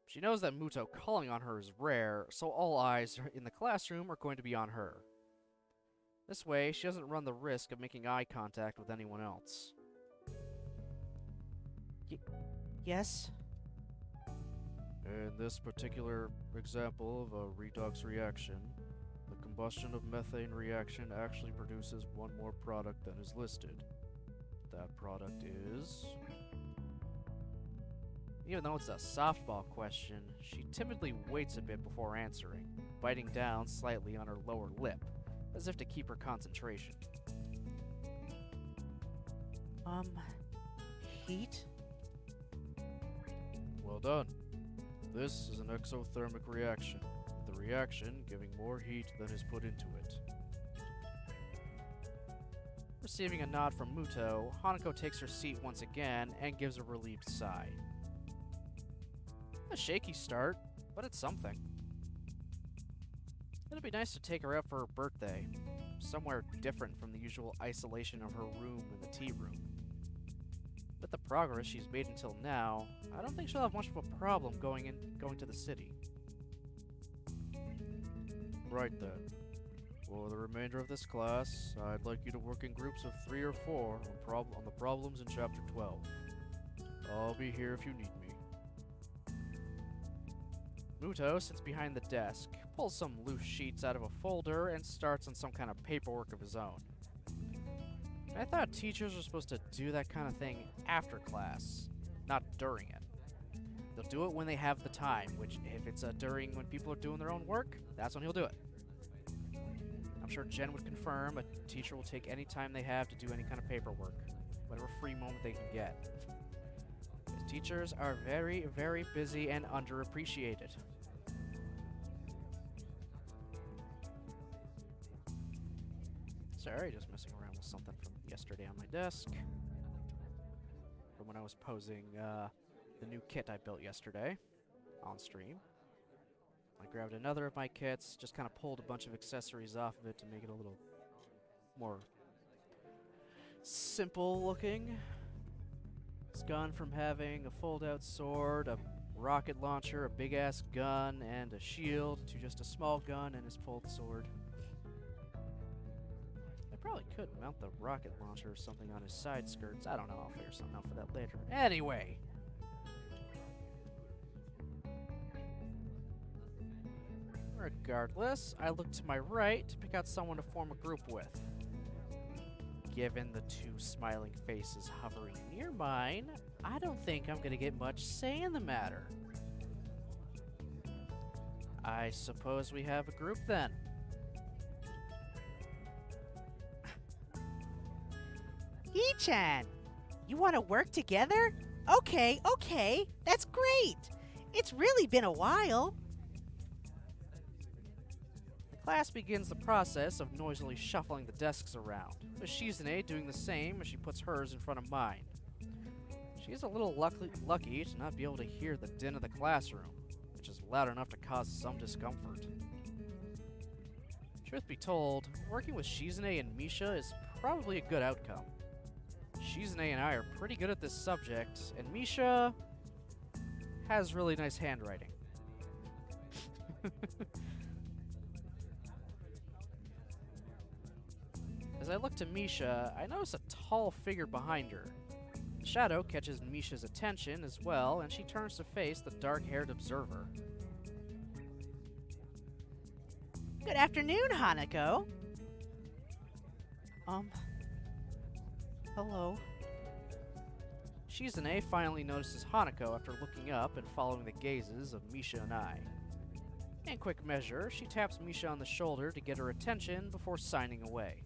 She knows that Muto calling on her is rare, so all eyes in the classroom are going to be on her. This way, she doesn't run the risk of making eye contact with anyone else. Yes? In this particular example of a redox reaction, the combustion of methane reaction actually produces one more product than is listed. That product is... Even though it's a softball question, she timidly waits a bit before answering, biting down slightly on her lower lip, as if to keep her concentration. Heat? Well done. This is an exothermic reaction, the reaction giving more heat than is put into it. Receiving a nod from Muto, Hanako takes her seat once again and gives a relieved sigh. A shaky start, but it's something. It'd be nice to take her out for her birthday, somewhere different from the usual isolation of her room and the tea room. With the progress she's made until now, I don't think she'll have much of a problem going to the city. Right then. For the remainder of this class, I'd like you to work in groups of 3 or 4 on the problems in Chapter 12. I'll be here if you need me. Muto sits behind the desk, pulls some loose sheets out of a folder, and starts on some kind of paperwork of his own. I thought teachers were supposed to do that kind of thing after class, not during it. They'll do it when they have the time, which if it's during when people are doing their own work, that's when he'll do it. I'm sure Jen would confirm a teacher will take any time they have to do any kind of paperwork, whatever free moment they can get. Because teachers are very, very busy and underappreciated. Sorry, just messing around with something from yesterday on my desk. From when I was posing the new kit I built yesterday on stream. I grabbed another of my kits, just kind of pulled a bunch of accessories off of it to make it a little more simple looking. It's gone from having a fold-out sword, a rocket launcher, a big-ass gun, and a shield to just a small gun and his pulled sword. I probably could mount the rocket launcher or something on his side skirts. I don't know, I'll figure something out for that later. Anyway. Regardless, I look to my right to pick out someone to form a group with. Given the 2 smiling faces hovering near mine, I don't think I'm gonna get much say in the matter. I suppose we have a group then. Hee-chan, you want to work together? Okay, that's great. It's really been a while. Class begins the process of noisily shuffling the desks around, with Shizune doing the same as she puts hers in front of mine. She is a little lucky to not be able to hear the din of the classroom, which is loud enough to cause some discomfort. Truth be told, working with Shizune and Misha is probably a good outcome. Shizune and I are pretty good at this subject, and Misha has really nice handwriting. As I look to Misha, I notice a tall figure behind her. The shadow catches Misha's attention as well, and she turns to face the dark-haired observer. Good afternoon, Hanako. Hello. Shizune finally notices Hanako after looking up and following the gazes of Misha and I. In quick measure, she taps Misha on the shoulder to get her attention before signing away.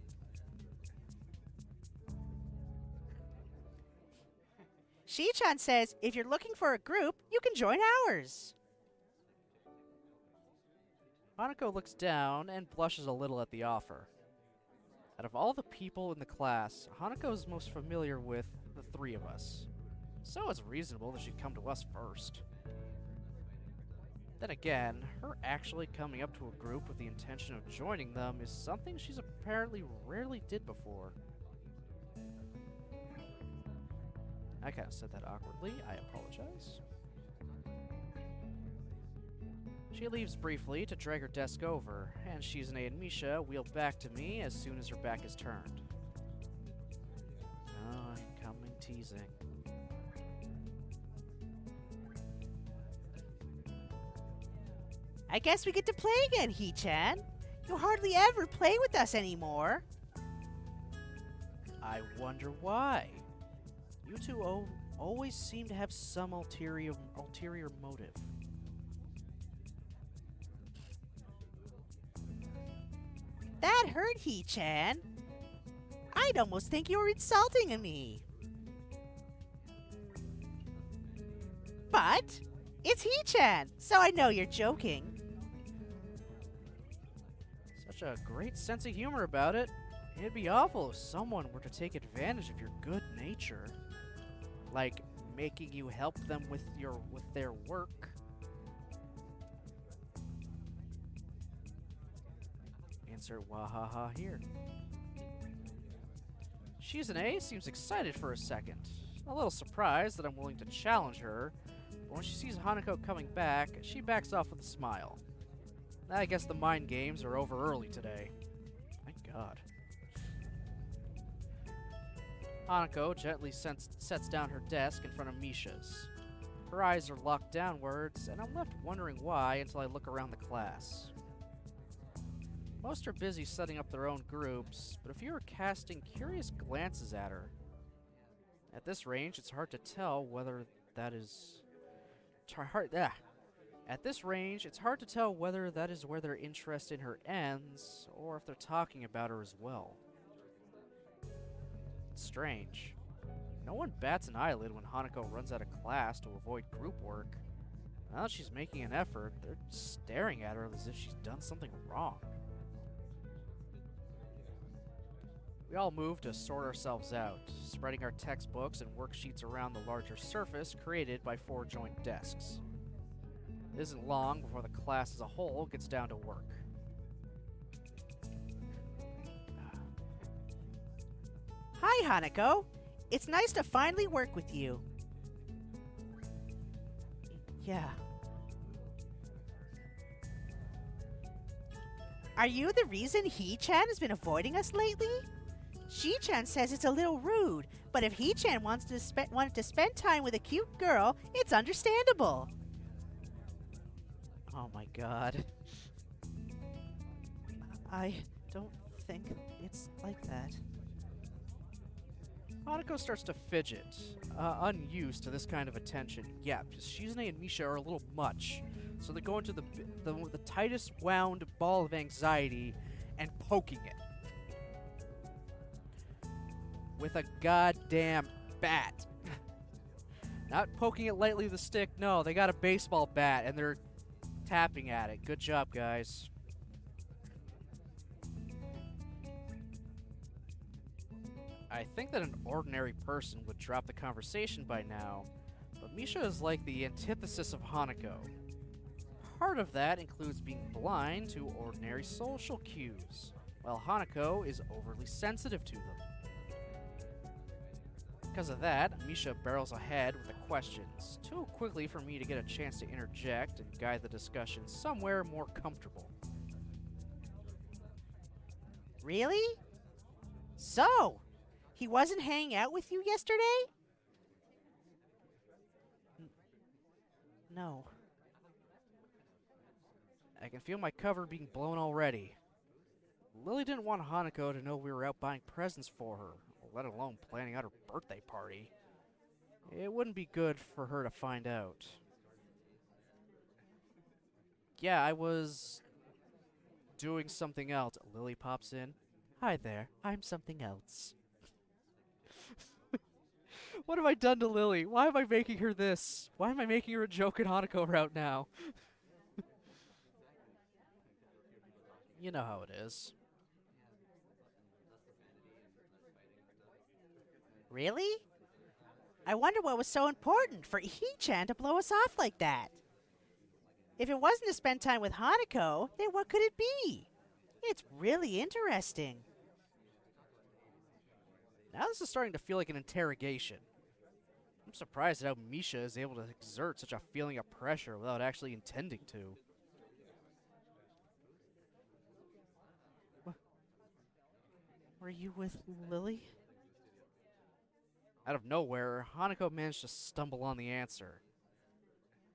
Shi-chan says if you're looking for a group, you can join ours. Hanako looks down and blushes a little at the offer. Out of all the people in the class, Hanako is most familiar with the 3 of us. So it's reasonable that she'd come to us first. Then again, her actually coming up to a group with the intention of joining them is something she's apparently rarely did before. I kind of said that awkwardly. I apologize. She leaves briefly to drag her desk over, and Shizune and Misha wheel back to me as soon as her back is turned. Oh, incoming teasing. I guess we get to play again, Hee-chan. You hardly ever play with us anymore. I wonder why. You two always seem to have some ulterior motive. That hurt, Hee-chan. I'd almost think you were insulting me. But it's Hee-chan, so I know you're joking. Such a great sense of humor about it. It'd be awful if someone were to take advantage of your good nature. Like making you help them with their work. Insert wahaha here. Shizune seems excited for a second, A little surprised that I'm willing to challenge her, but when she sees Hanako coming back, she backs off with a smile. I guess the mind games are over early today. Thank God. Hanako gently sets down her desk in front of Misha's. Her eyes are locked downwards, and I'm left wondering why until I look around the class. Most are busy setting up their own groups, but a few are casting curious glances at her. At this range, it's hard to tell whether that is... At this range, it's hard to tell whether that is where their interest in her ends, or if they're talking about her as well. It's strange. No one bats an eyelid when Hanako runs out of class to avoid group work. Now that she's making an effort, they're staring at her as if she's done something wrong. We all move to sort ourselves out, spreading our textbooks and worksheets around the larger surface created by 4 joint desks. It isn't long before the class as a whole gets down to work. Hi, Hanako. It's nice to finally work with you. Yeah. Are you the reason He-chan has been avoiding us lately? She-chan says it's a little rude, but if He-chan wanted to spend time with a cute girl, it's understandable. Oh my god. I don't think it's like that. Hanako starts to fidget, unused to this kind of attention. Yeah, because Shizune and Misha are a little much, so they go into the tightest wound ball of anxiety and poking it. With a goddamn bat. Not poking it lightly with a stick, no, they got a baseball bat and they're tapping at it. Good job, guys. I think that an ordinary person would drop the conversation by now, but Misha is like the antithesis of Hanako. Part of that includes being blind to ordinary social cues, while Hanako is overly sensitive to them. Because of that, Misha barrels ahead with the questions, too quickly for me to get a chance to interject and guide the discussion somewhere more comfortable. Really? So, he wasn't hanging out with you yesterday? No. I can feel my cover being blown already. Lily didn't want Hanako to know we were out buying presents for her, let alone planning out her birthday party. It wouldn't be good for her to find out. Yeah, I was doing something else. Lily pops in. Hi there, I'm something else. What have I done to Lily? Why am I making her this? Why am I making her a joke in Hanako route now? You know how it is. Really? I wonder what was so important for He-chan to blow us off like that. If it wasn't to spend time with Hanako, then what could it be? It's really interesting. Now this is starting to feel like an interrogation. I'm surprised at how Misha is able to exert such a feeling of pressure without actually intending to. Were you with Lily? Out of nowhere, Hanako managed to stumble on the answer.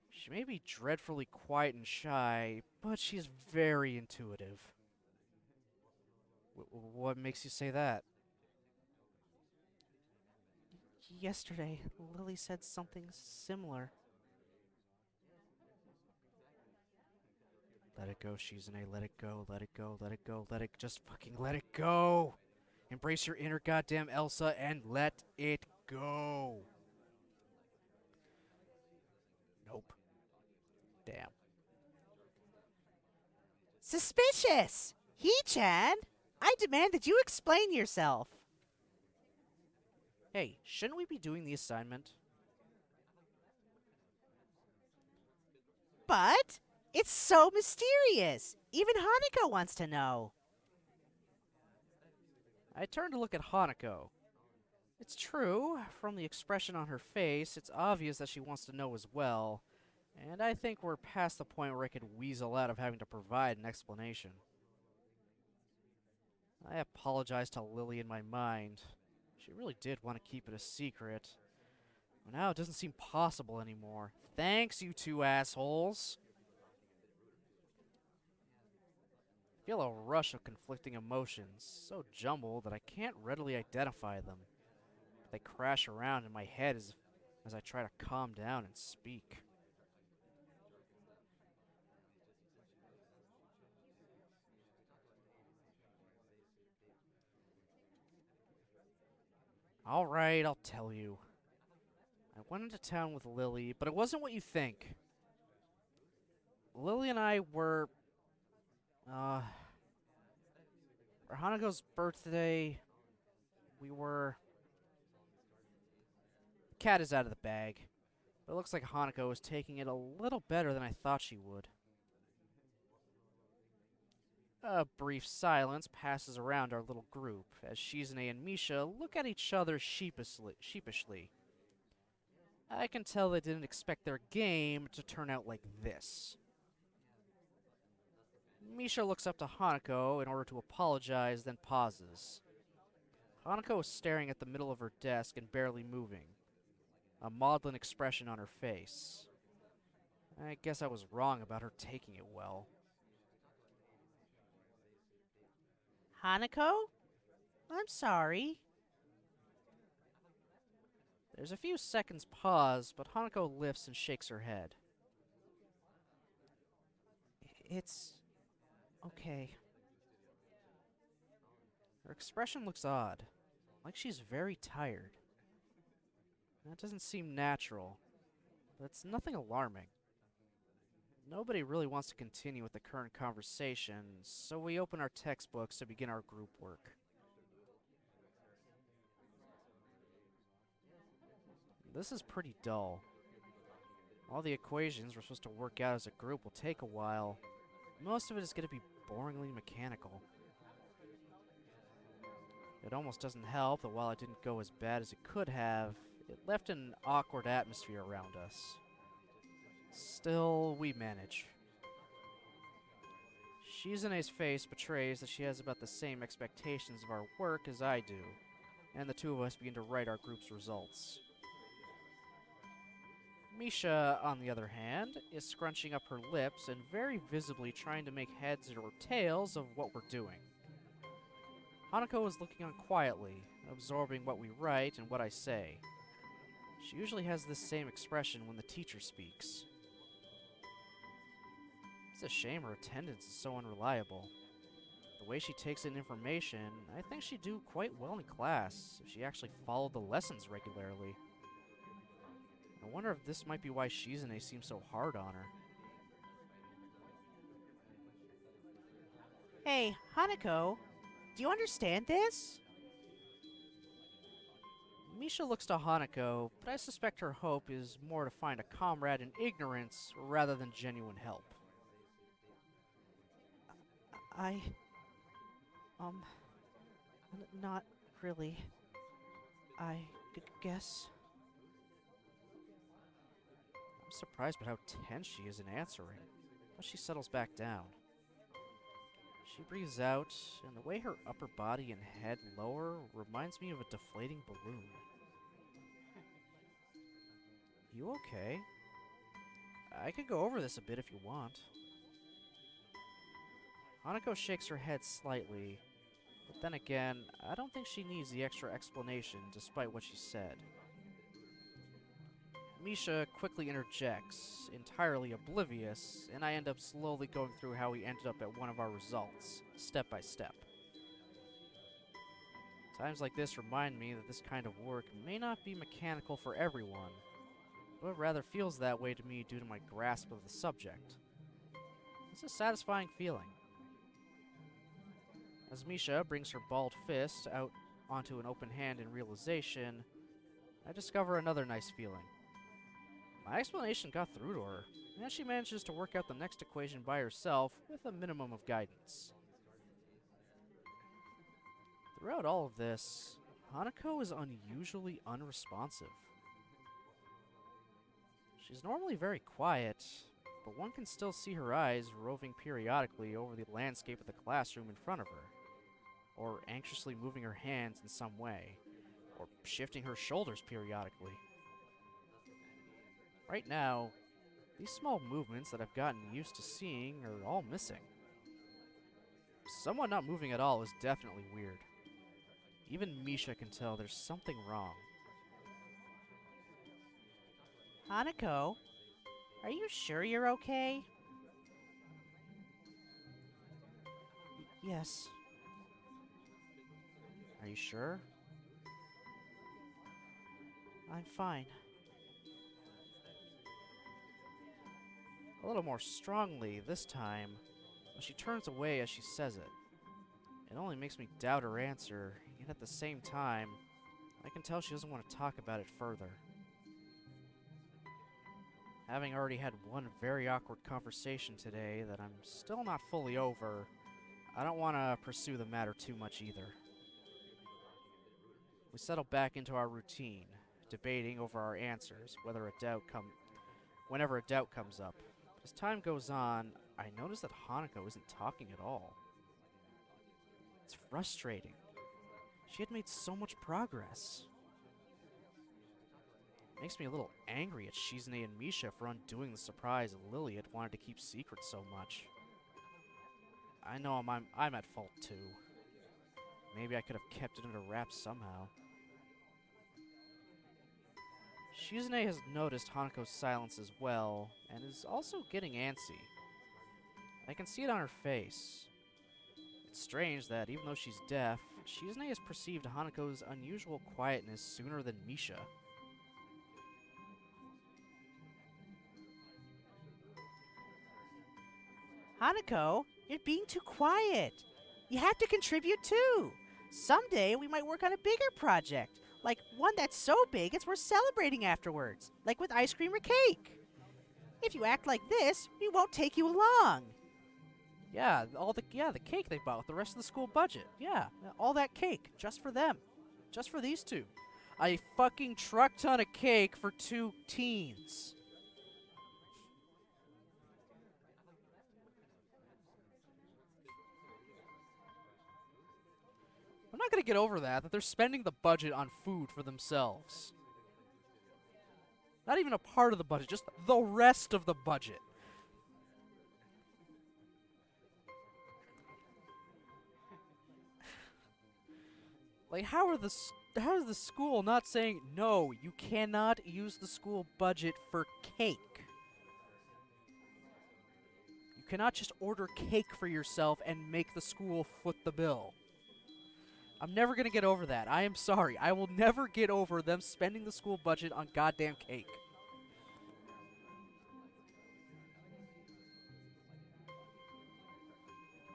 She may be dreadfully quiet and shy, but she's very intuitive. What makes you say that? Yesterday, Lily said something similar. Let it go, Shizune. Let it go, let it go, let it go, let it just fucking let it go! Embrace your inner goddamn Elsa and let it go! Nope. Damn. Suspicious! He-chan! I demand that you explain yourself. Hey, shouldn't we be doing the assignment? But it's so mysterious. Even Hanako wants to know. I turned to look at Hanako. It's true. From the expression on her face, it's obvious that she wants to know as well. And I think we're past the point where I could weasel out of having to provide an explanation. I apologize to Lily in my mind. She really did want to keep it a secret. But now it doesn't seem possible anymore. Thanks, you two assholes. I feel a rush of conflicting emotions, so jumbled that I can't readily identify them. They crash around in my head as I try to calm down and speak. Alright, I'll tell you. I went into town with Lily, but it wasn't what you think. Lily and I were, for Hanako's birthday, we were... The cat is out of the bag, but it looks like Hanako is taking it a little better than I thought she would. A brief silence passes around our little group as Shizune and Misha look at each other sheepishly. I can tell they didn't expect their game to turn out like this. Misha looks up to Hanako in order to apologize, then pauses. Hanako is staring at the middle of her desk and barely moving, a maudlin expression on her face. I guess I was wrong about her taking it well. Hanako? I'm sorry. There's a few seconds pause, but Hanako lifts and shakes her head. It's okay. Her expression looks odd, like she's very tired. That doesn't seem natural, but it's nothing alarming. Nobody really wants to continue with the current conversation, so we open our textbooks to begin our group work. This is pretty dull. All the equations we're supposed to work out as a group will take a while. Most of it is going to be boringly mechanical. It almost doesn't help that while it didn't go as bad as it could have, it left an awkward atmosphere around us. Still, we manage. Shizune's face betrays that she has about the same expectations of our work as I do, and the two of us begin to write our group's results. Misha, on the other hand, is scrunching up her lips and very visibly trying to make heads or tails of what we're doing. Hanako is looking on quietly, absorbing what we write and what I say. She usually has this same expression when the teacher speaks. It's a shame her attendance is so unreliable. The way she takes in information, I think she'd do quite well in class if she actually followed the lessons regularly. I wonder if this might be why Shizune seems so hard on her. Hey, Hanako, do you understand this? Misha looks to Hanako, but I suspect her hope is more to find a comrade in ignorance rather than genuine help. Not really. Guess. I'm surprised by how tense she is in answering, but she settles back down. She breathes out, and the way her upper body and head lower reminds me of a deflating balloon. You okay? I could go over this a bit if you want. Hanako shakes her head slightly, but then again, I don't think she needs the extra explanation despite what she said. Misha quickly interjects, entirely oblivious, and I end up slowly going through how we ended up at one of our results, step by step. Times like this remind me that this kind of work may not be mechanical for everyone, but rather feels that way to me due to my grasp of the subject. It's a satisfying feeling. As Misha brings her balled fist out onto an open hand in realization, I discover another nice feeling. My explanation got through to her, and she manages to work out the next equation by herself with a minimum of guidance. Throughout all of this, Hanako is unusually unresponsive. She's normally very quiet, but one can still see her eyes roving periodically over the landscape of the classroom in front of her, or anxiously moving her hands in some way, or shifting her shoulders periodically. Right now, these small movements that I've gotten used to seeing are all missing. Someone not moving at all is definitely weird. Even Misha can tell there's something wrong. Hanako, are you sure you're okay? Yes. Are you sure? I'm fine. A little more strongly this time, but she turns away as she says it. It only makes me doubt her answer, yet at the same time, I can tell she doesn't want to talk about it further. Having already had one very awkward conversation today that I'm still not fully over, I don't want to pursue the matter too much either. We settle back into our routine, debating over our answers, whenever a doubt comes up. As time goes on, I notice that Hanako isn't talking at all. It's frustrating. She had made so much progress. It makes me a little angry at Shizune and Misha for undoing the surprise Lily had wanted to keep secret so much. I know I'm at fault too. Maybe I could have kept it under wraps somehow. Shizune has noticed Hanako's silence as well, and is also getting antsy. I can see it on her face. It's strange that even though she's deaf, Shizune has perceived Hanako's unusual quietness sooner than Misha. Hanako, you're being too quiet. You have to contribute too. Someday we might work on a bigger project, like one that's so big it's worth celebrating afterwards, like with ice cream or cake. If you act like this, we won't take you along. Yeah, the cake they bought with the rest of the school budget. Yeah, all that cake just for them. Just for these two. A fucking truck ton of cake for 2 teens. I'm not gonna get over that they're spending the budget on food for themselves. Not even a part of the budget, just the rest of the budget. Like, how is the school not saying, no, you cannot use the school budget for cake? You cannot just order cake for yourself and make the school foot the bill. I'm never gonna get over that. I am sorry. I will never get over them spending the school budget on goddamn cake.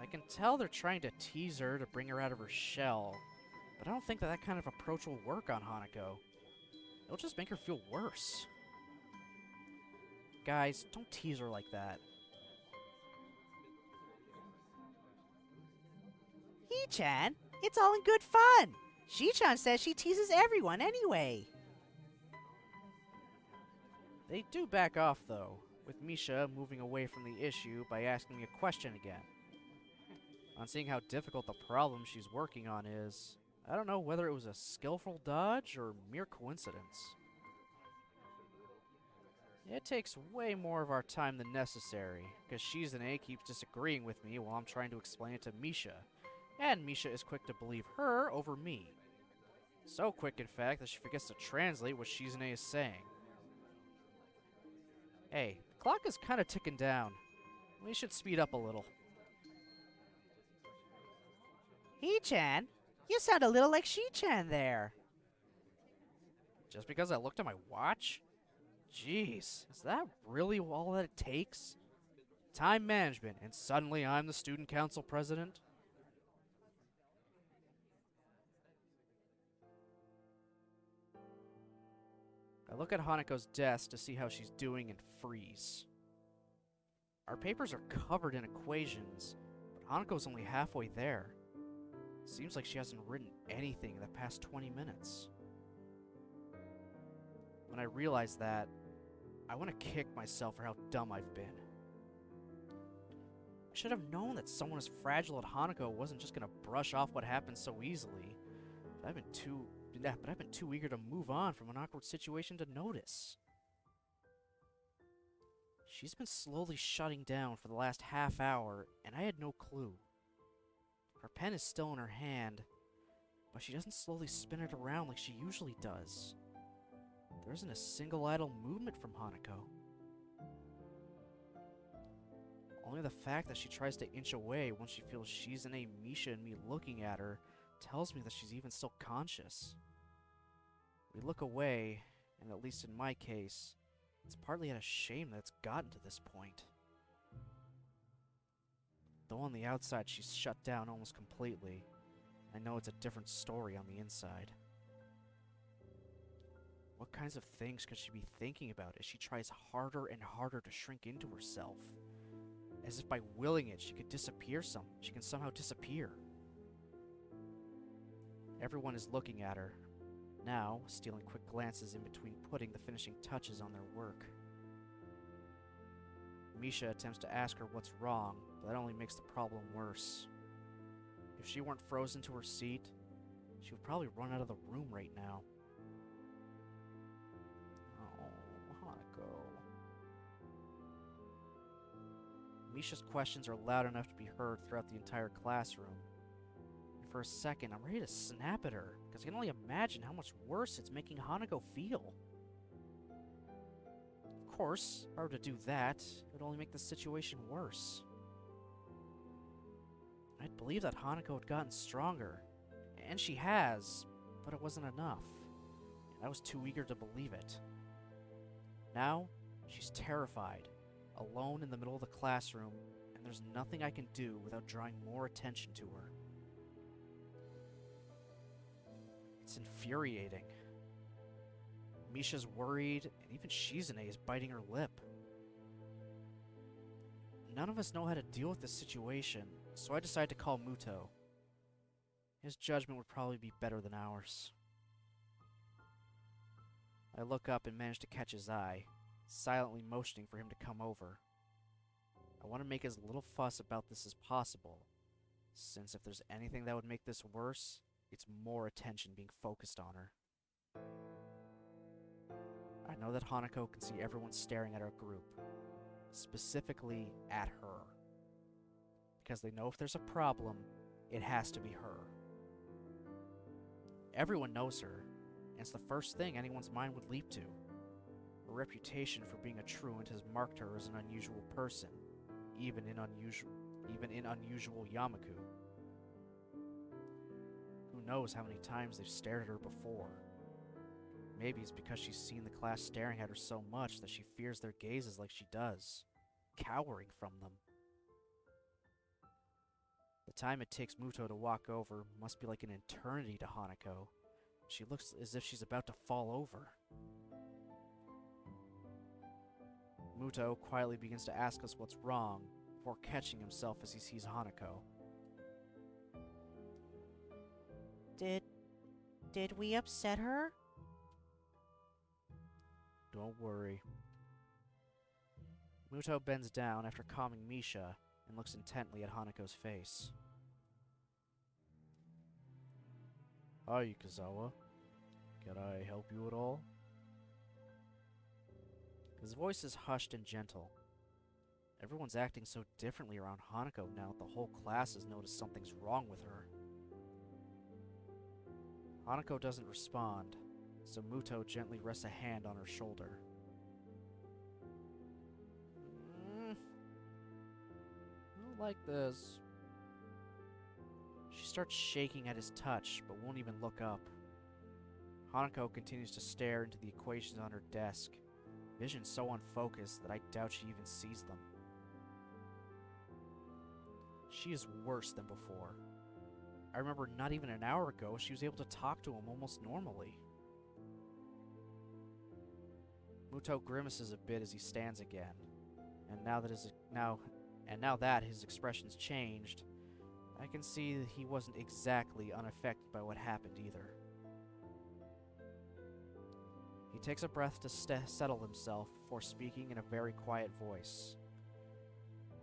I can tell they're trying to tease her to bring her out of her shell, but I don't think that kind of approach will work on Hanako. It'll just make her feel worse. Guys, don't tease her like that. Hee-chan, it's all in good fun. Shi-chan says she teases everyone anyway. They do back off, though, with Misha moving away from the issue by asking me a question again. On seeing how difficult the problem she's working on is, I don't know whether it was a skillful dodge or mere coincidence. It takes way more of our time than necessary, because Shizune keeps disagreeing with me while I'm trying to explain it to Misha, and Misha is quick to believe her over me. So quick, in fact, that she forgets to translate what Shizune is saying. Hey, the clock is kind of ticking down. We should speed up a little. Hee-chan, you sound a little like Shi-chan there. Just because I looked at my watch? Jeez, is that really all that it takes? Time management, and suddenly I'm the student council president? I look at Hanako's desk to see how she's doing and freeze. Our papers are covered in equations, but Hanako's only halfway there. Seems like she hasn't written anything in the past 20 minutes. When I realize that, I want to kick myself for how dumb I've been. I should have known that someone as fragile as Hanako wasn't just gonna brush off what happened so easily. But I've been too eager to move on from an awkward situation to notice. She's been slowly shutting down for the last half hour, and I had no clue. Her pen is still in her hand, but she doesn't slowly spin it around like she usually does. There isn't a single idle movement from Hanako. Only the fact that she tries to inch away once she feels she's in a Misha and me looking at her tells me that she's even still conscious. We look away, and at least in my case, it's partly out of shame that it's gotten to this point. Though on the outside she's shut down almost completely, I know it's a different story on the inside. What kinds of things could she be thinking about as she tries harder and harder to shrink into herself? As if by willing it, she can somehow disappear. Everyone is looking at her, now stealing quick glances in between putting the finishing touches on their work. Misha attempts to ask her what's wrong, but that only makes the problem worse. If she weren't frozen to her seat, she would probably run out of the room right now. Oh, Hanako. Misha's questions are loud enough to be heard throughout the entire classroom. And for a second, I'm ready to snap at her, because I can only imagine how much worse it's making Hanako feel. Of course, if I were to do that, it would only make the situation worse. I'd believe that Hanako had gotten stronger, and she has, but it wasn't enough, and I was too eager to believe it. Now, she's terrified, alone in the middle of the classroom, and there's nothing I can do without drawing more attention to her. It's infuriating. Misha's worried, and even Shizune is biting her lip. None of us know how to deal with this situation, so I decide to call Muto. His judgment would probably be better than ours. I look up and manage to catch his eye, silently motioning for him to come over. I want to make as little fuss about this as possible, since if there's anything that would make this worse, it's more attention being focused on her. I know that Hanako can see everyone staring at our group, specifically at her, because they know if there's a problem, it has to be her. Everyone knows her, and it's the first thing anyone's mind would leap to. Her reputation for being a truant has marked her as an unusual person, even in unusual Yamaku. Who knows how many times they've stared at her before. Maybe it's because she's seen the class staring at her so much that she fears their gazes like she does, cowering from them. The time it takes Muto to walk over must be like an eternity to Hanako. She looks as if she's about to fall over. Muto quietly begins to ask us what's wrong, before catching himself as he sees Hanako. Did we upset her? Don't worry. Muto bends down after calming Misha and looks intently at Hanako's face. Hi, Yukazawa. Can I help you at all? His voice is hushed and gentle. Everyone's acting so differently around Hanako now that the whole class has noticed something's wrong with her. Hanako doesn't respond, so Muto gently rests a hand on her shoulder. I don't like this. She starts shaking at his touch, but won't even look up. Hanako continues to stare into the equations on her desk, vision so unfocused that I doubt she even sees them. She is worse than before. I remember not even an hour ago she was able to talk to him almost normally. Muto grimaces a bit as he stands again, and now that his expression's changed, I can see that he wasn't exactly unaffected by what happened either. He takes a breath to settle himself before speaking in a very quiet voice.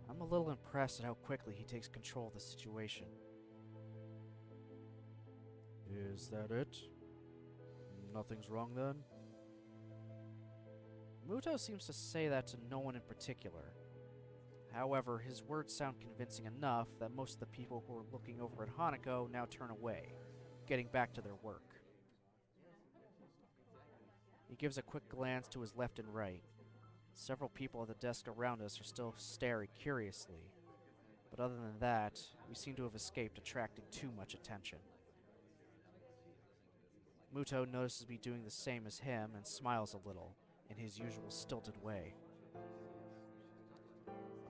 I'm a little impressed at how quickly he takes control of the situation. Is that it? Nothing's wrong then? Muto seems to say that to no one in particular. However, his words sound convincing enough that most of the people who are looking over at Hanako now turn away, getting back to their work. He gives a quick glance to his left and right. Several people at the desk around us are still staring curiously, but other than that, we seem to have escaped attracting too much attention. Muto notices me doing the same as him and smiles a little, in his usual stilted way.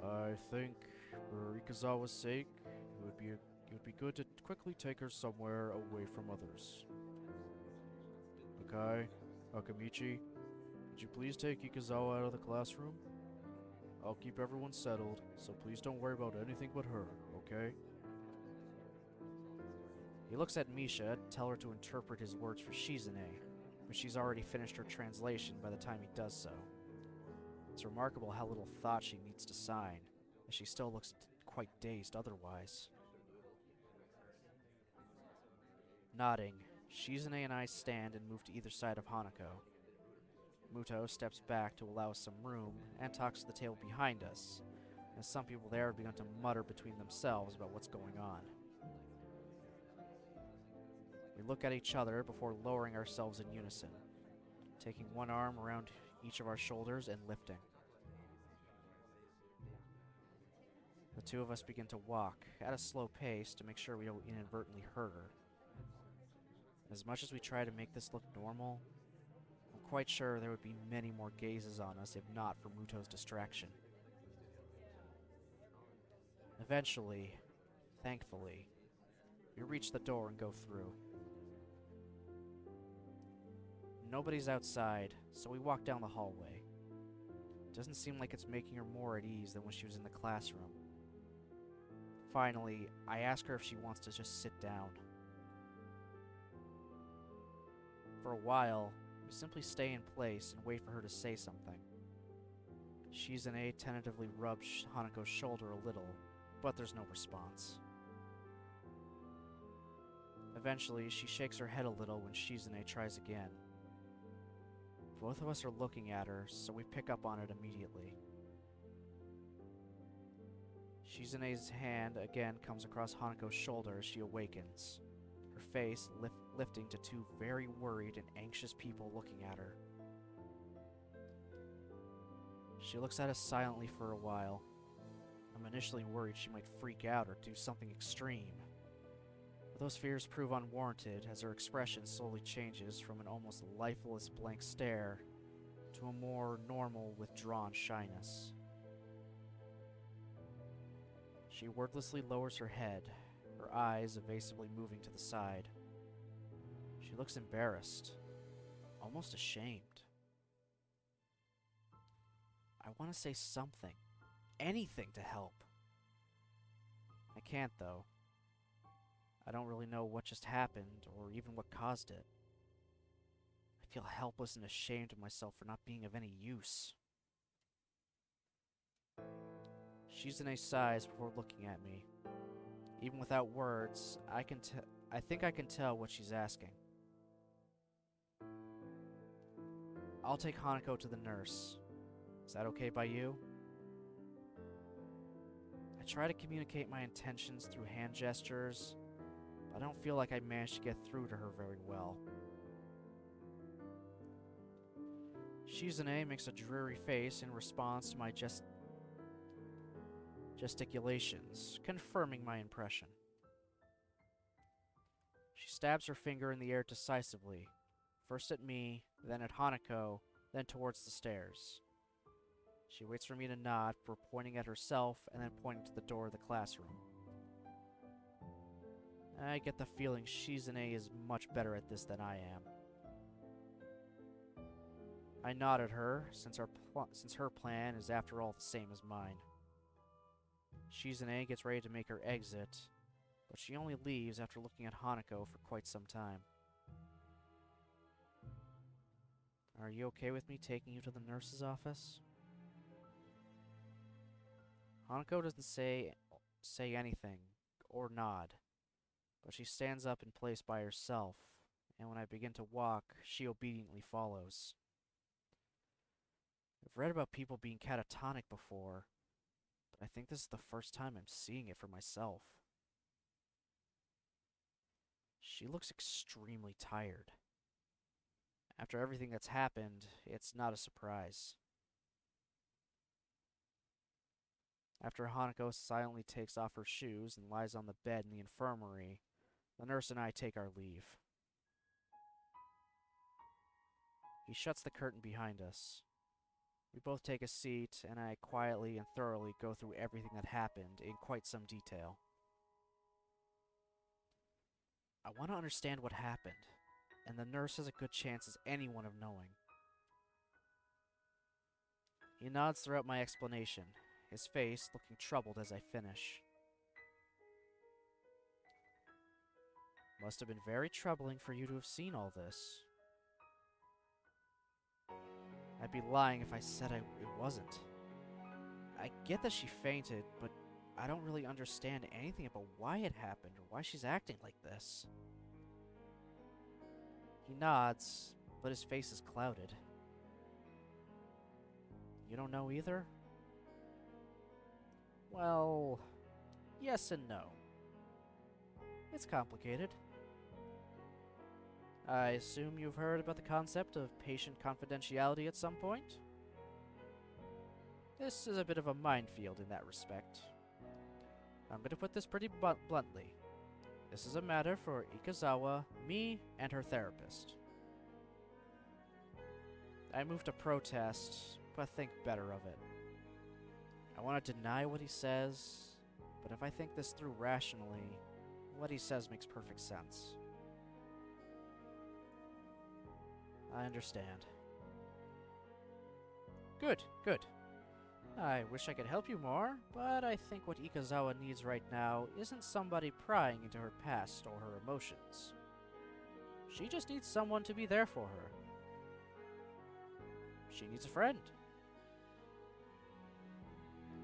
I think, for Ikazawa's sake, it would be good to quickly take her somewhere away from others. Akai, Akamichi, could you please take Ikazawa out of the classroom? I'll keep everyone settled, so please don't worry about anything but her, okay? He looks at Misha, tell her to interpret his words for Shizune, but she's already finished her translation by the time he does so. It's remarkable how little thought she needs to sign, as she still looks quite dazed otherwise. Nodding, Shizune and I stand and move to either side of Hanako. Muto steps back to allow us some room and talks to the table behind us, as some people there have begun to mutter between themselves about what's going on. We look at each other before lowering ourselves in unison, taking one arm around each of our shoulders and lifting. The two of us begin to walk at a slow pace to make sure we don't inadvertently hurt her. As much as we try to make this look normal, I'm quite sure there would be many more gazes on us if not for Muto's distraction. Eventually, thankfully, we reach the door and go through. Nobody's outside, so we walk down the hallway. It doesn't seem like it's making her more at ease than when she was in the classroom. Finally, I ask her if she wants to just sit down. For a while, we simply stay in place and wait for her to say something. Shizune tentatively rubs Hanako's shoulder a little, but there's no response. Eventually, she shakes her head a little when Shizune tries again. Both of us are looking at her, so we pick up on it immediately. Shizune's hand again comes across Hanako's shoulder as she awakens, her face lifting to two very worried and anxious people looking at her. She looks at us silently for a while. I'm initially worried she might freak out or do something extreme. But those fears prove unwarranted as her expression slowly changes from an almost lifeless blank stare to a more normal, withdrawn shyness. She wordlessly lowers her head, her eyes evasively moving to the side. She looks embarrassed, almost ashamed. I want to say something, anything to help. I can't, though. I don't really know what just happened or even what caused it. I feel helpless and ashamed of myself for not being of any use. Shizune sighs before looking at me. Even without words, I think I can tell what she's asking. I'll take Hanako to the nurse. Is that okay by you? I try to communicate my intentions through hand gestures, but I don't feel like I managed to get through to her very well. Shizune makes a dreary face in response to my gesticulations, confirming my impression. She stabs her finger in the air decisively, first at me, then at Hanako, then towards the stairs. She waits for me to nod before pointing at herself and then pointing to the door of the classroom. I get the feeling Shizune is much better at this than I am. I nod at her, since her plan is after all the same as mine. Shizune gets ready to make her exit, but she only leaves after looking at Hanako for quite some time. Are you okay with me taking you to the nurse's office? Hanako doesn't say anything or nod, but she stands up in place by herself, and when I begin to walk, she obediently follows. I've read about people being catatonic before, but I think this is the first time I'm seeing it for myself. She looks extremely tired. After everything that's happened, it's not a surprise. After Hanako silently takes off her shoes and lies on the bed in the infirmary, the nurse and I take our leave. He shuts the curtain behind us. We both take a seat, and I quietly and thoroughly go through everything that happened in quite some detail. I want to understand what happened, and the nurse has a good chance as anyone of knowing. He nods throughout my explanation, his face looking troubled as I finish. Must have been very troubling for you to have seen all this. I'd be lying if I said it wasn't. I get that she fainted, but I don't really understand anything about why it happened or why she's acting like this. He nods, but his face is clouded. You don't know either? Well, yes and no. It's complicated. I assume you've heard about the concept of patient confidentiality at some point? This is a bit of a minefield in that respect. I'm going to put this pretty bluntly. This is a matter for Ikazawa, me, and her therapist. I move to protest, but think better of it. I want to deny what he says, but if I think this through rationally, what he says makes perfect sense. I understand. Good, good. I wish I could help you more, but I think what Ikazawa needs right now isn't somebody prying into her past or her emotions. She just needs someone to be there for her. She needs a friend.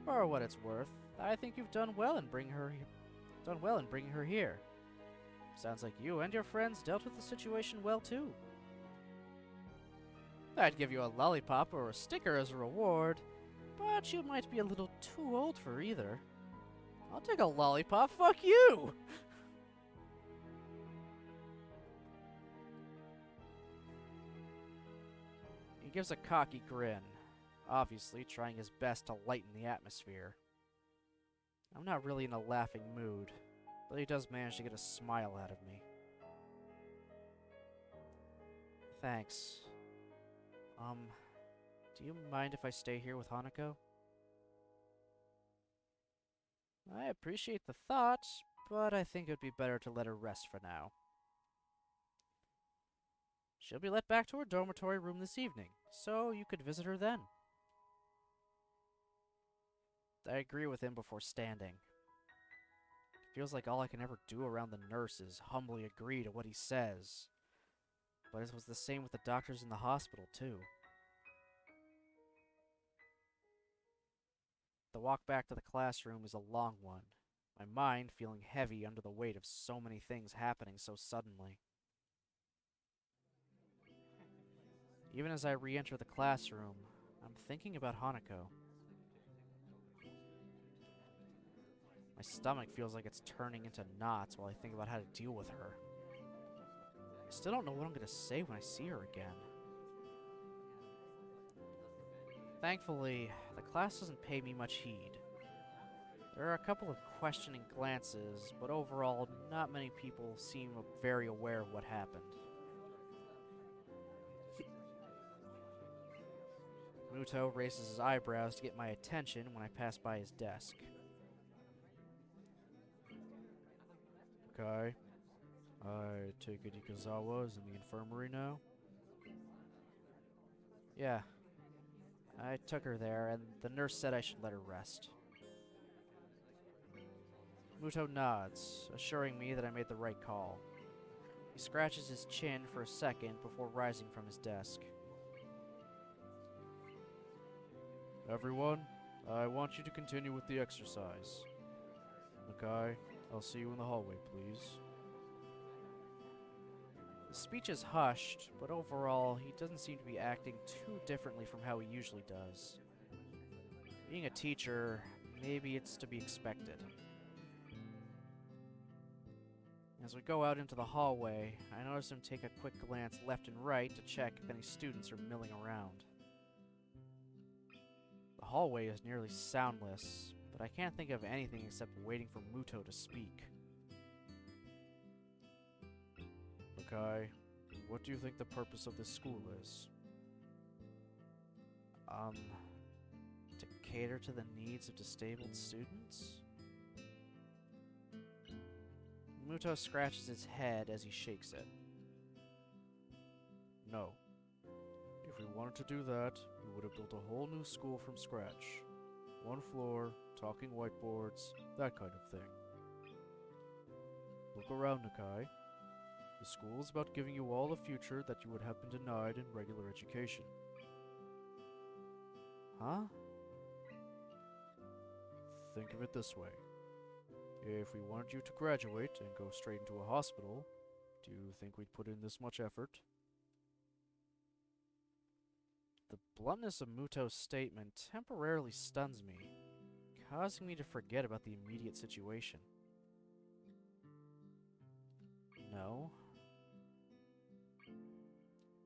For what it's worth, I think you've done well in bringing her here. Sounds like you and your friends dealt with the situation well too. I'd give you a lollipop or a sticker as a reward, but you might be a little too old for either. I'll take a lollipop, fuck you! He gives a cocky grin, obviously trying his best to lighten the atmosphere. I'm not really in a laughing mood, but he does manage to get a smile out of me. Thanks. Do you mind if I stay here with Hanako? I appreciate the thought, but I think it would be better to let her rest for now. She'll be let back to her dormitory room this evening, so you could visit her then. I agree with him before standing. It feels like all I can ever do around the nurse is humbly agree to what he says. But it was the same with the doctors in the hospital, too. The walk back to the classroom is a long one, my mind feeling heavy under the weight of so many things happening so suddenly. Even as I re-enter the classroom, I'm thinking about Hanako. My stomach feels like it's turning into knots while I think about how to deal with her. I still don't know what I'm going to say when I see her again. Thankfully, the class doesn't pay me much heed. There are a couple of questioning glances, but overall, not many people seem very aware of what happened. Muto raises his eyebrows to get my attention when I pass by his desk. Okay. I take it Ikazawa is in the infirmary now? Yeah. I took her there, and the nurse said I should let her rest. Muto nods, assuring me that I made the right call. He scratches his chin for a second before rising from his desk. Everyone, I want you to continue with the exercise. Nakai, I'll see you in the hallway, please. The speech is hushed, but overall, he doesn't seem to be acting too differently from how he usually does. Being a teacher, maybe it's to be expected. As we go out into the hallway, I notice him take a quick glance left and right to check if any students are milling around. The hallway is nearly soundless, but I can't think of anything except waiting for Muto to speak. Nakai, what do you think the purpose of this school is? To cater to the needs of disabled students? Muto scratches his head as he shakes it. No. If we wanted to do that, we would have built a whole new school from scratch. One floor, talking whiteboards, that kind of thing. Look around, Nakai. The school is about giving you all a future that you would have been denied in regular education. Huh? Think of it this way. If we wanted you to graduate and go straight into a hospital, do you think we'd put in this much effort? The bluntness of Muto's statement temporarily stuns me, causing me to forget about the immediate situation. No.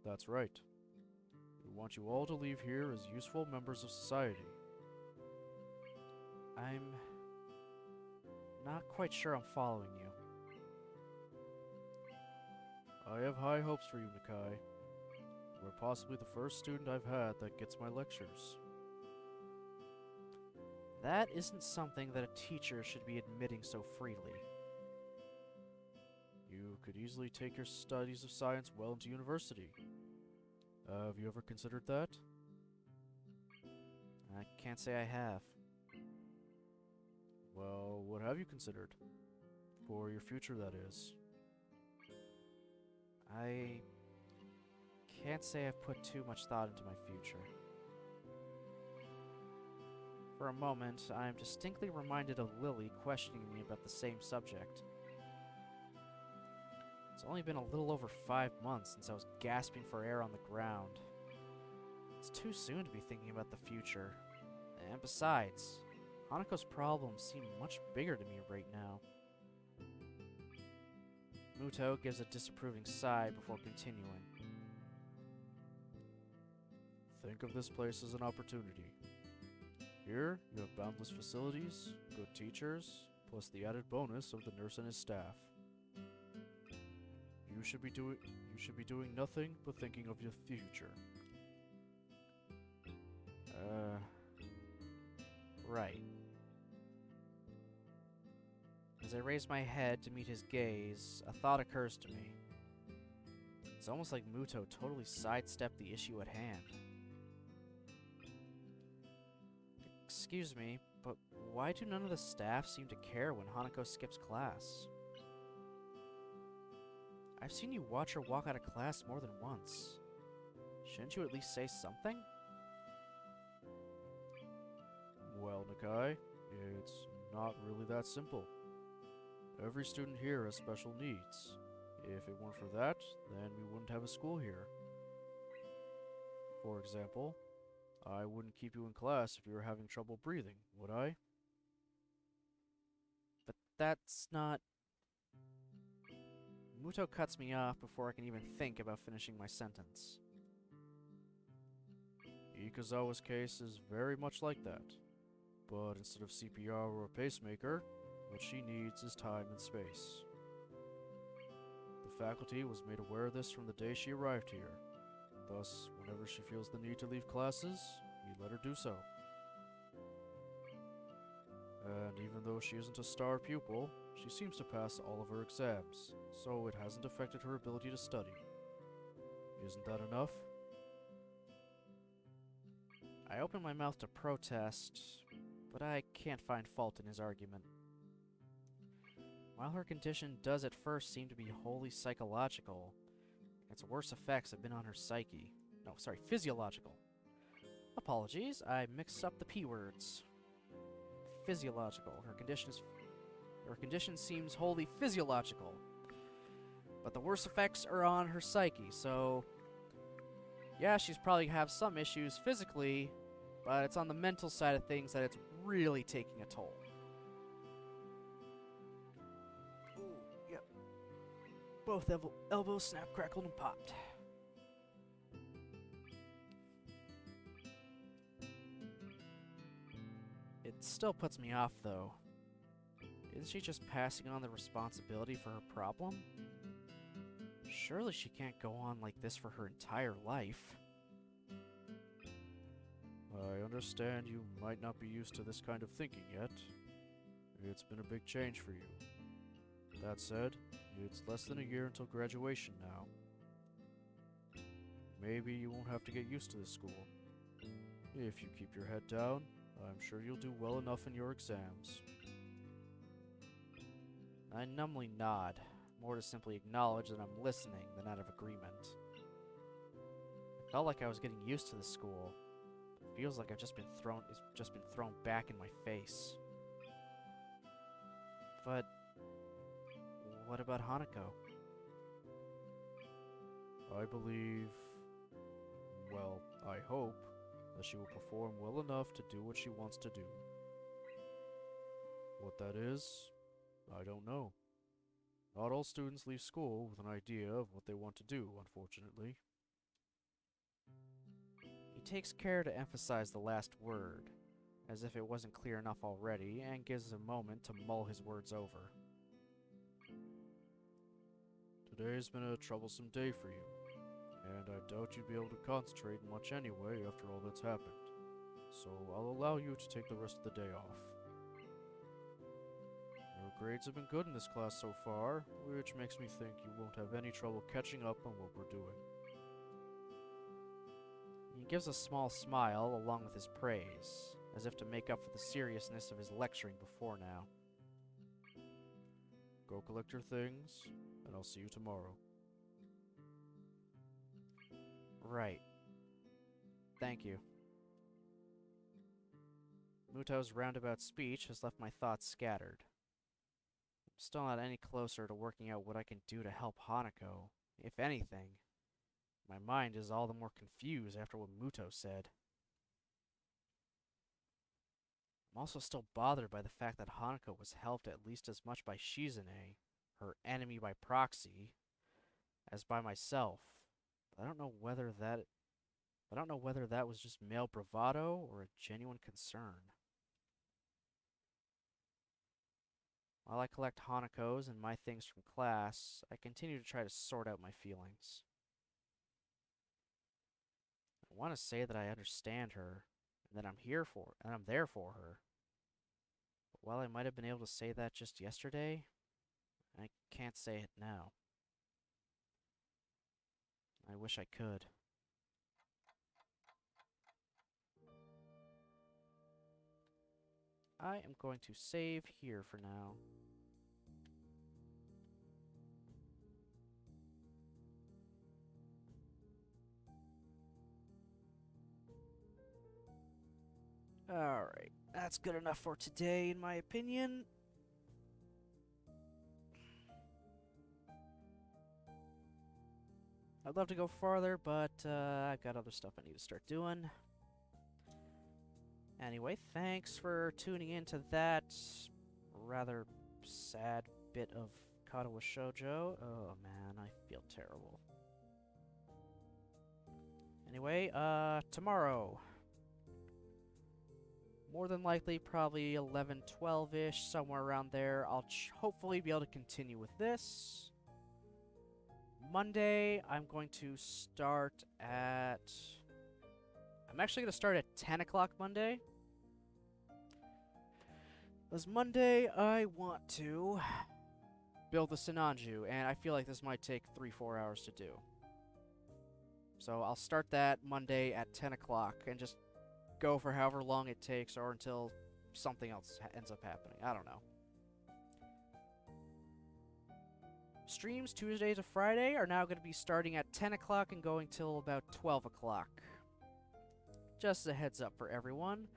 That's right. We want you all to leave here as useful members of society. I'm not quite sure I'm following you. I have high hopes for you, Nakai. You are possibly the first student I've had that gets my lectures. That isn't something that a teacher should be admitting so freely. You could easily take your studies of science well into university. Have you ever considered that? I can't say I have. Well, what have you considered? For your future, that is. I can't say I've put too much thought into my future. For a moment, I am distinctly reminded of Lily questioning me about the same subject. It's only been a little over 5 months since I was gasping for air on the ground. It's too soon to be thinking about the future. And besides, Hanako's problems seem much bigger to me right now. Muto gives a disapproving sigh before continuing. Think of this place as an opportunity. Here, you have boundless facilities, good teachers, plus the added bonus of the nurse and his staff. You should be doing nothing but thinking of your future. Right. As I raise my head to meet his gaze, a thought occurs to me. It's almost like Muto totally sidestepped the issue at hand. Excuse me, but why do none of the staff seem to care when Hanako skips class? I've seen you watch her walk out of class more than once. Shouldn't you at least say something? Well, Nakai, it's not really that simple. Every student here has special needs. If it weren't for that, then we wouldn't have a school here. For example, I wouldn't keep you in class if you were having trouble breathing, would I? But that's not... Muto cuts me off before I can even think about finishing my sentence. Ikazawa's case is very much like that. But instead of CPR or a pacemaker, what she needs is time and space. The faculty was made aware of this from the day she arrived here. Thus, whenever she feels the need to leave classes, we let her do so. And even though she isn't a star pupil, she seems to pass all of her exams, so it hasn't affected her ability to study. Isn't that enough? I open my mouth to protest, but I can't find fault in his argument. While her condition does at first seem to be wholly psychological, its worst effects have been on her psyche. No, sorry, physiological. Apologies, I mixed up the P words. Physiological. Her condition seems wholly physiological. But the worst effects are on her psyche, so yeah, she's probably have some issues physically, but it's on the mental side of things that it's really taking a toll. Ooh, yep. Both elbows snapped, crackled, and popped. It still puts me off, though. Isn't she just passing on the responsibility for her problem? Surely she can't go on like this for her entire life. I understand you might not be used to this kind of thinking yet. It's been a big change for you. That said, it's less than a year until graduation now. Maybe you won't have to get used to this school. If you keep your head down, I'm sure you'll do well enough in your exams. I numbly nod, more to simply acknowledge that I'm listening than out of agreement. I felt like I was getting used to the school. It feels like it's just been thrown back in my face. But what about Hanako? I believe, well, I hope that she will perform well enough to do what she wants to do. What that is, I don't know. Not all students leave school with an idea of what they want to do, unfortunately. He takes care to emphasize the last word, as if it wasn't clear enough already, and gives a moment to mull his words over. Today's been a troublesome day for you, and I doubt you'd be able to concentrate much anyway after all that's happened. So I'll allow you to take the rest of the day off. Your grades have been good in this class so far, which makes me think you won't have any trouble catching up on what we're doing. He gives a small smile along with his praise, as if to make up for the seriousness of his lecturing before now. Go collect your things, and I'll see you tomorrow. Right. Thank you. Muto's roundabout speech has left my thoughts scattered. I'm still not any closer to working out what I can do to help Hanako. If anything, my mind is all the more confused after what Muto said. I'm also still bothered by the fact that Hanako was helped at least as much by Shizune, her enemy by proxy, as by myself. But I don't know whether that was just male bravado or a genuine concern. While I collect Hanako's and my things from class, I continue to try to sort out my feelings. I want to say that I understand her, and that I'm there for her. But while I might have been able to say that just yesterday, I can't say it now. I wish I could. I am going to save here for now. Alright, that's good enough for today, in my opinion. I'd love to go farther, but I've got other stuff I need to start doing. Anyway, thanks for tuning in to that rather sad bit of Katawa Shoujo. Oh man, I feel terrible. Anyway, tomorrow. More than likely, probably 11, 12-ish, somewhere around there. I'll hopefully be able to continue with this. Monday, I'm going to start at... I'm actually going to start at 10 o'clock Monday. Because Monday, I want to build the Sinanju, and I feel like this might take 3-4 hours to do. So I'll start that Monday at 10 o'clock, and just go for however long it takes, or until something else ends up happening. I don't know. Streams Tuesday to Friday are now going to be starting at 10 o'clock and going till about 12 o'clock. Just a heads up for everyone.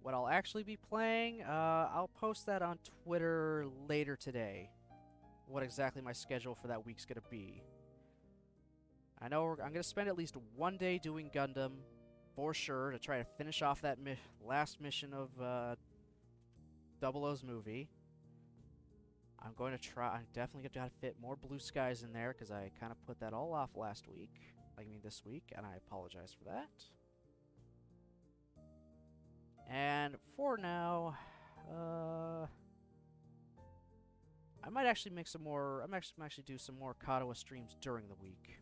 What I'll actually be playing, I'll post that on Twitter later today. What exactly my schedule for that week's going to be. I know I'm going to spend at least one day doing Gundam, for sure, to try to finish off that last mission of 00's movie. I'm definitely going to fit more Blue Skies in there, because I kind of put that all off last week. This week, and I apologize for that. And for now, I might actually make some more. I'm actually do some more Katawa streams during the week,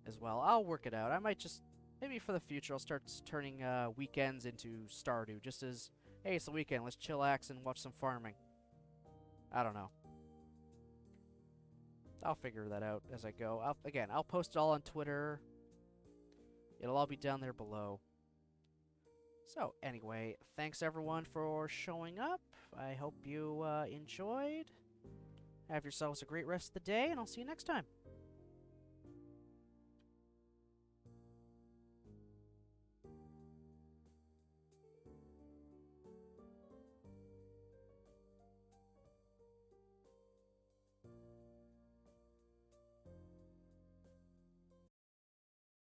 as well. I'll work it out. I might just maybe for the future I'll start turning weekends into Stardew. Just as hey, it's the weekend. Let's chillax and watch some farming. I don't know. I'll figure that out as I go. I'll post it all on Twitter. It'll all be down there below. So, anyway, thanks everyone for showing up. I hope you enjoyed. Have yourselves a great rest of the day, and I'll see you next time.